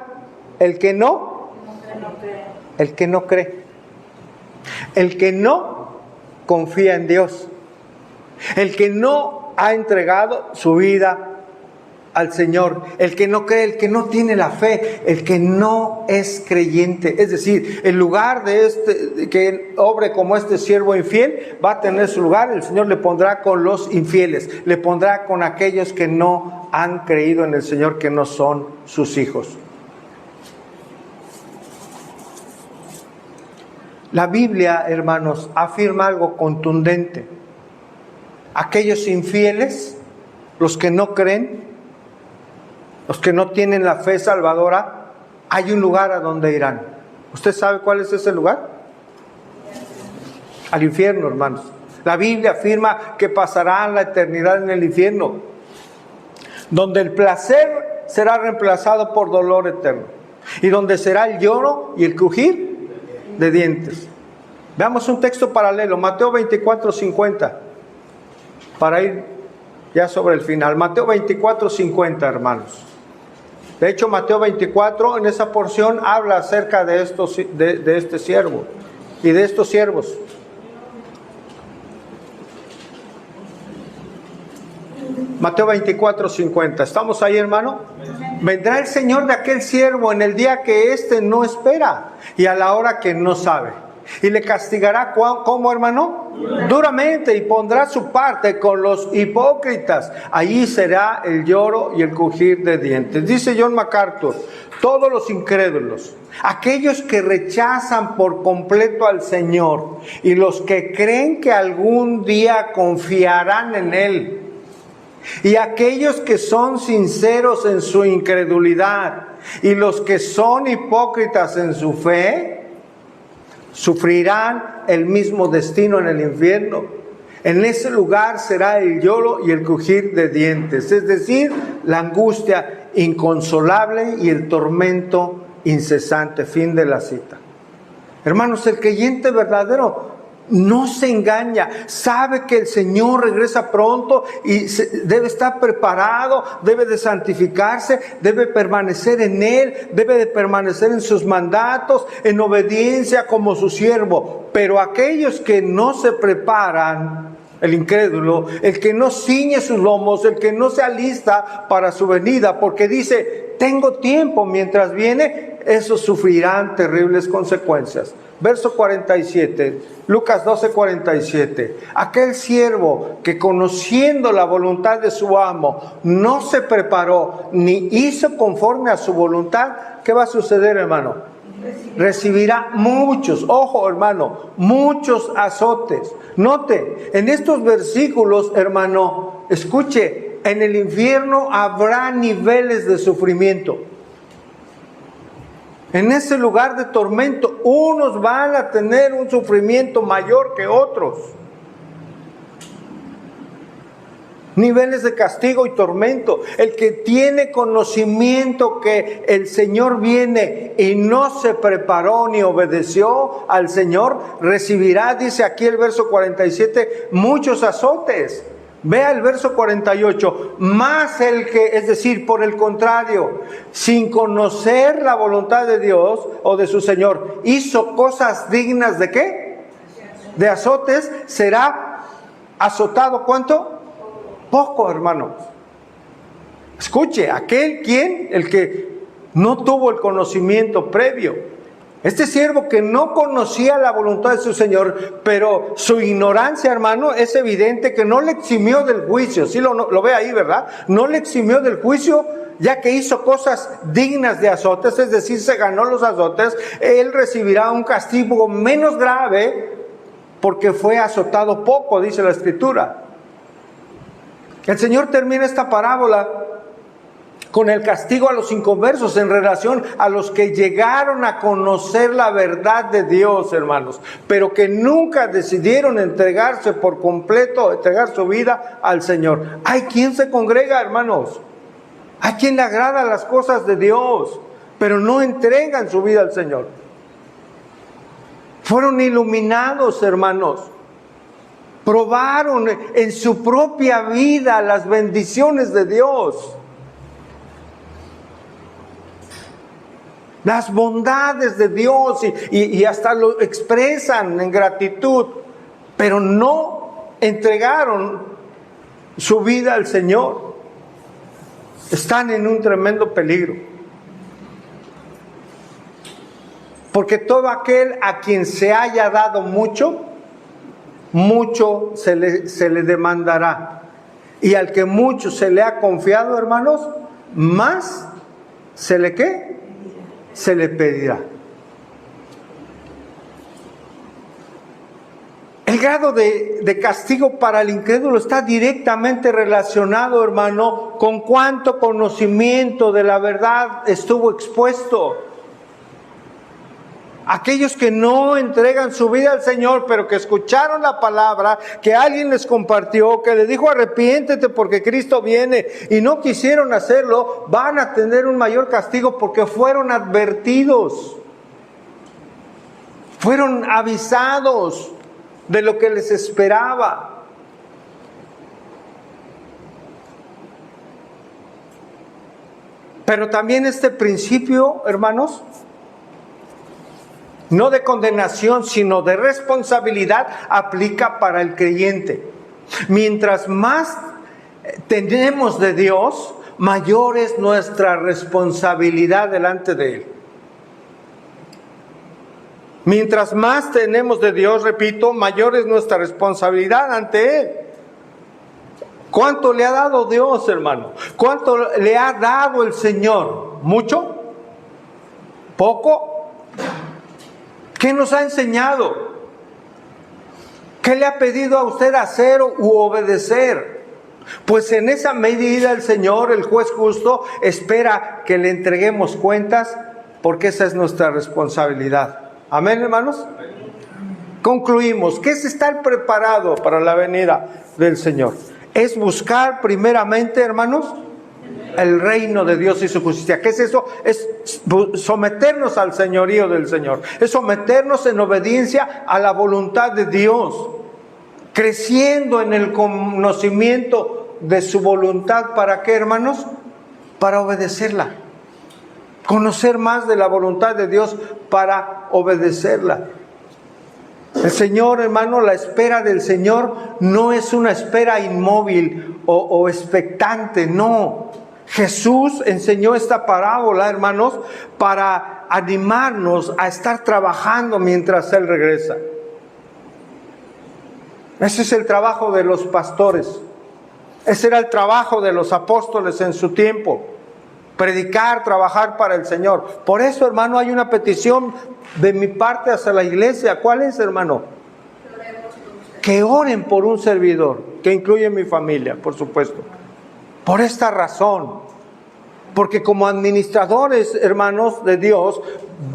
el que no cree, el que no confía en Dios, el que no ha entregado su vida al Señor, el que no cree, el que no tiene la fe, el que no es creyente. Es decir, en lugar de que obre como este siervo infiel, va a tener su lugar, el Señor le pondrá con los infieles, le pondrá con aquellos que no han creído en el Señor, que no son sus hijos. La Biblia, hermanos, afirma algo contundente. Aquellos infieles, los que no creen, los que no tienen la fe salvadora, hay un lugar a donde irán. ¿Usted sabe cuál es ese lugar? Al infierno, hermanos. La Biblia afirma que pasarán la eternidad en el infierno, donde el placer será reemplazado por dolor eterno, y donde será el lloro y el crujir de dientes. Veamos un texto paralelo, Mateo 24:50, para ir ya sobre el final. Mateo 24:50, hermanos. De hecho, Mateo 24, en esa porción, habla acerca de este siervo. y de estos siervos. Mateo 24:50. ¿Estamos ahí, hermano? Vendrá el Señor de aquel siervo en el día que éste no espera y a la hora que no sabe. Y le castigará, ¿cómo, hermano? Duramente, y pondrá su parte con los hipócritas. Allí será el lloro y el crujir de dientes. Dice John MacArthur, todos los incrédulos, aquellos que rechazan por completo al Señor y los que creen que algún día confiarán en Él, y aquellos que son sinceros en su incredulidad y los que son hipócritas en su fe, sufrirán el mismo destino en el infierno. En ese lugar será el lloro y el crujir de dientes, es decir, la angustia inconsolable y el tormento incesante. Fin de la cita. Hermanos, el creyente verdadero no se engaña, sabe que el Señor regresa pronto y debe estar preparado, debe de santificarse, debe permanecer en Él, debe de permanecer en sus mandatos, en obediencia como su siervo. Pero aquellos que no se preparan, el incrédulo, el que no ciñe sus lomos, el que no se alista para su venida, porque dice, tengo tiempo mientras viene, esos sufrirán terribles consecuencias. Verso 47, Lucas 12:47. Aquel siervo que conociendo la voluntad de su amo no se preparó ni hizo conforme a su voluntad, ¿qué va a suceder, hermano? Recibirá muchos, ojo hermano, muchos azotes. Note, en estos versículos, hermano, escuche, en el infierno habrá niveles de sufrimiento. En ese lugar de tormento, unos van a tener un sufrimiento mayor que otros. Niveles de castigo y tormento. El que tiene conocimiento que el Señor viene y no se preparó ni obedeció al Señor, recibirá, dice aquí el verso 47, muchos azotes. Vea el verso 48, más el que, es decir, por el contrario, sin conocer la voluntad de Dios o de su Señor, hizo cosas dignas ¿de qué? De azotes, será azotado, ¿cuánto? Poco, hermanos. Escuche, aquel quien, el que no tuvo el conocimiento previo. Este siervo que no conocía la voluntad de su Señor, pero su ignorancia, hermano, es evidente que no le eximió del juicio. Sí lo ve ahí, ¿verdad? No le eximió del juicio, ya que hizo cosas dignas de azotes, es decir, se ganó los azotes. Él recibirá un castigo menos grave porque fue azotado poco, dice la Escritura. El Señor termina esta parábola con el castigo a los inconversos en relación a los que llegaron a conocer la verdad de Dios, hermanos, pero que nunca decidieron entregarse por completo, entregar su vida al Señor. Hay quien se congrega, hermanos, hay quien le agrada las cosas de Dios, pero no entregan su vida al Señor. Fueron iluminados, hermanos, probaron en su propia vida las bendiciones de Dios, las bondades de Dios, y hasta lo expresan en gratitud, pero no entregaron su vida al Señor. Están en un tremendo peligro. Porque todo aquel a quien se haya dado mucho, mucho se le demandará. Y al que mucho se le ha confiado, hermanos, más se le ¿qué? Se le pedirá. El grado de castigo para el incrédulo está directamente relacionado, hermano, con cuánto conocimiento de la verdad estuvo expuesto. Aquellos que no entregan su vida al Señor, pero que escucharon la palabra, que alguien les compartió, que les dijo arrepiéntete porque Cristo viene, y no quisieron hacerlo, van a tener un mayor castigo porque fueron advertidos, fueron avisados de lo que les esperaba. Pero también este principio, hermanos, no de condenación, sino de responsabilidad, aplica para el creyente. Mientras más tenemos de Dios, mayor es nuestra responsabilidad delante de Él. Mientras más tenemos de Dios, repito, mayor es nuestra responsabilidad ante Él. ¿Cuánto le ha dado Dios, hermano? ¿Cuánto le ha dado el Señor? ¿Mucho? ¿Poco? ¿Qué nos ha enseñado? ¿Qué le ha pedido a usted hacer u obedecer? Pues en esa medida el Señor, el juez justo, espera que le entreguemos cuentas, porque esa es nuestra responsabilidad. Amén, hermanos. Concluimos. ¿Qué es estar preparado para la venida del Señor? Es buscar primeramente, hermanos, el reino de Dios y su justicia. ¿Qué es eso? Es someternos al señorío del Señor. Es someternos en obediencia a la voluntad de Dios. Creciendo en el conocimiento de su voluntad. ¿Para qué, hermanos? Para obedecerla. Conocer más de la voluntad de Dios para obedecerla. El Señor, hermano, la espera del Señor no es una espera inmóvil o expectante, no. Jesús enseñó esta parábola, hermanos, para animarnos a estar trabajando mientras Él regresa. Ese es el trabajo de los pastores. Ese era el trabajo de los apóstoles en su tiempo. Predicar, trabajar para el Señor. Por eso, hermano, hay una petición de mi parte hacia la iglesia. ¿Cuál es, hermano? Que oren por un servidor, que incluye mi familia, por supuesto. Por esta razón. Porque como administradores, hermanos de Dios,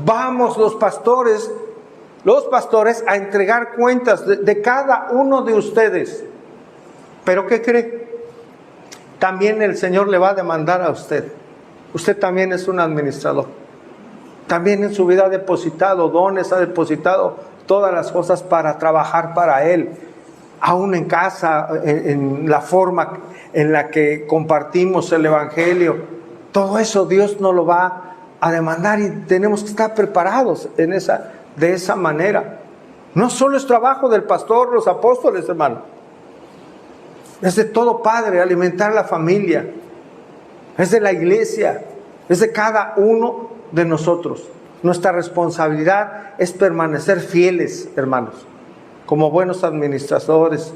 vamos los pastores a entregar cuentas de cada uno de ustedes. ¿Pero qué cree? También el Señor le va a demandar a usted. Usted también es un administrador. También en su vida ha depositado dones, ha depositado todas las cosas para trabajar para Él. Aún en casa, en la forma en la que compartimos el Evangelio. Todo eso Dios nos lo va a demandar y tenemos que estar preparados de esa manera. No solo es trabajo del pastor, los apóstoles, hermano. Es de todo padre alimentar la familia. Es de la iglesia, es de cada uno de nosotros. Nuestra responsabilidad es permanecer fieles, hermanos, como buenos administradores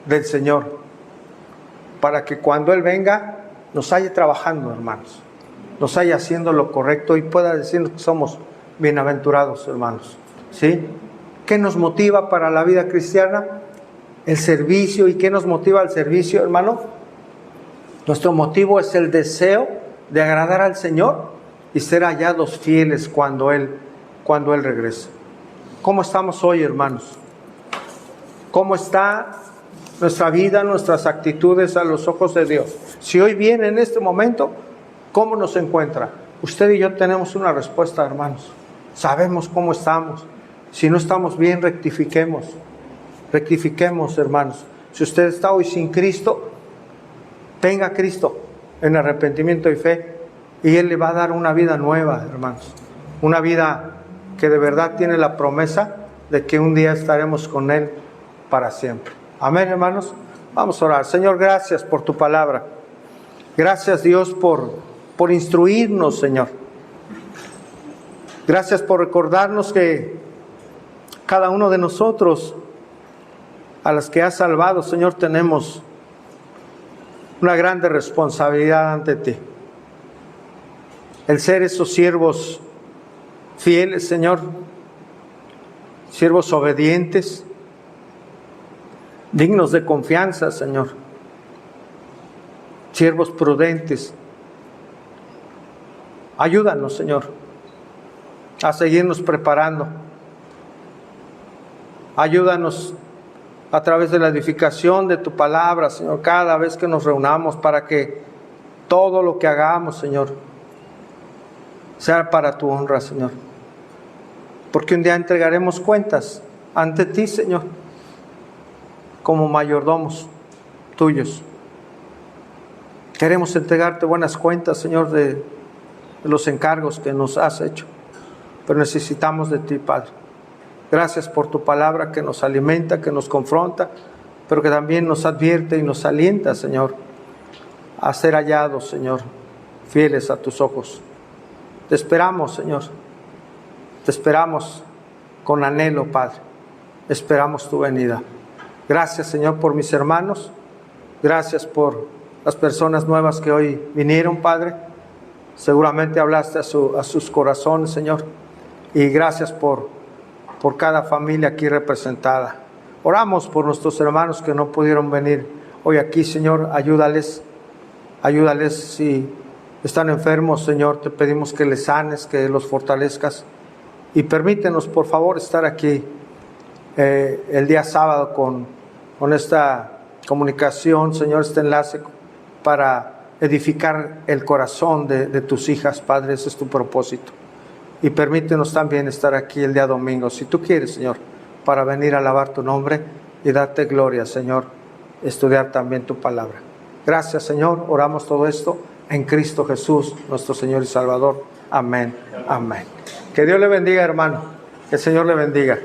del Señor, para que cuando Él venga nos haya trabajando, hermanos, nos haya haciendo lo correcto y pueda decirnos que somos bienaventurados, hermanos. ¿Sí? ¿Qué nos motiva para la vida cristiana? El servicio. ¿Y qué nos motiva al servicio, hermano? Nuestro motivo es el deseo de agradar al Señor y ser hallados fieles cuando Él regrese. ¿Cómo estamos hoy, hermanos? ¿Cómo está nuestra vida, nuestras actitudes a los ojos de Dios? Si hoy viene en este momento, ¿cómo nos encuentra? Usted y yo tenemos una respuesta, hermanos. Sabemos cómo estamos. Si no estamos bien, rectifiquemos. Rectifiquemos, hermanos. Si usted está hoy sin Cristo, venga a Cristo en arrepentimiento y fe y Él le va a dar una vida nueva, hermanos. Una vida que de verdad tiene la promesa de que un día estaremos con Él para siempre. Amén, hermanos. Vamos a orar. Señor, gracias por tu palabra. Gracias, Dios, por instruirnos, Señor. Gracias por recordarnos que cada uno de nosotros, a las que has salvado, Señor, tenemos una grande responsabilidad ante ti. El ser esos siervos fieles, Señor, siervos obedientes, dignos de confianza, Señor, siervos prudentes. Ayúdanos, Señor, a seguirnos preparando. Ayúdanos a través de la edificación de tu palabra, Señor, cada vez que nos reunamos, para que todo lo que hagamos, Señor, sea para tu honra, Señor. Porque un día entregaremos cuentas ante ti, Señor, como mayordomos tuyos. Queremos entregarte buenas cuentas, Señor, de los encargos que nos has hecho. pero necesitamos de ti, Padre. Gracias por tu palabra que nos alimenta, que nos confronta, pero que también nos advierte y nos alienta, Señor, a ser hallados, Señor, fieles a tus ojos. Te esperamos, Señor. Te esperamos con anhelo, Padre. Esperamos tu venida. Gracias, Señor, por mis hermanos. Gracias por las personas nuevas que hoy vinieron, Padre. Seguramente hablaste a sus corazones, Señor. Y gracias por cada familia aquí representada. Oramos por nuestros hermanos que no pudieron venir hoy aquí, Señor. Ayúdales si están enfermos, Señor. Te pedimos que les sanes, que los fortalezcas. Y permítenos, por favor, estar aquí el día sábado con esta comunicación, Señor, este enlace para edificar el corazón de tus hijas, Padre. Ese es tu propósito. Y permítenos también estar aquí el día domingo, si tú quieres, Señor, para venir a alabar tu nombre y darte gloria, Señor, estudiar también tu palabra. Gracias, Señor. Oramos todo esto en Cristo Jesús, nuestro Señor y Salvador. Amén. Amén. Que Dios le bendiga, hermano. Que el Señor le bendiga.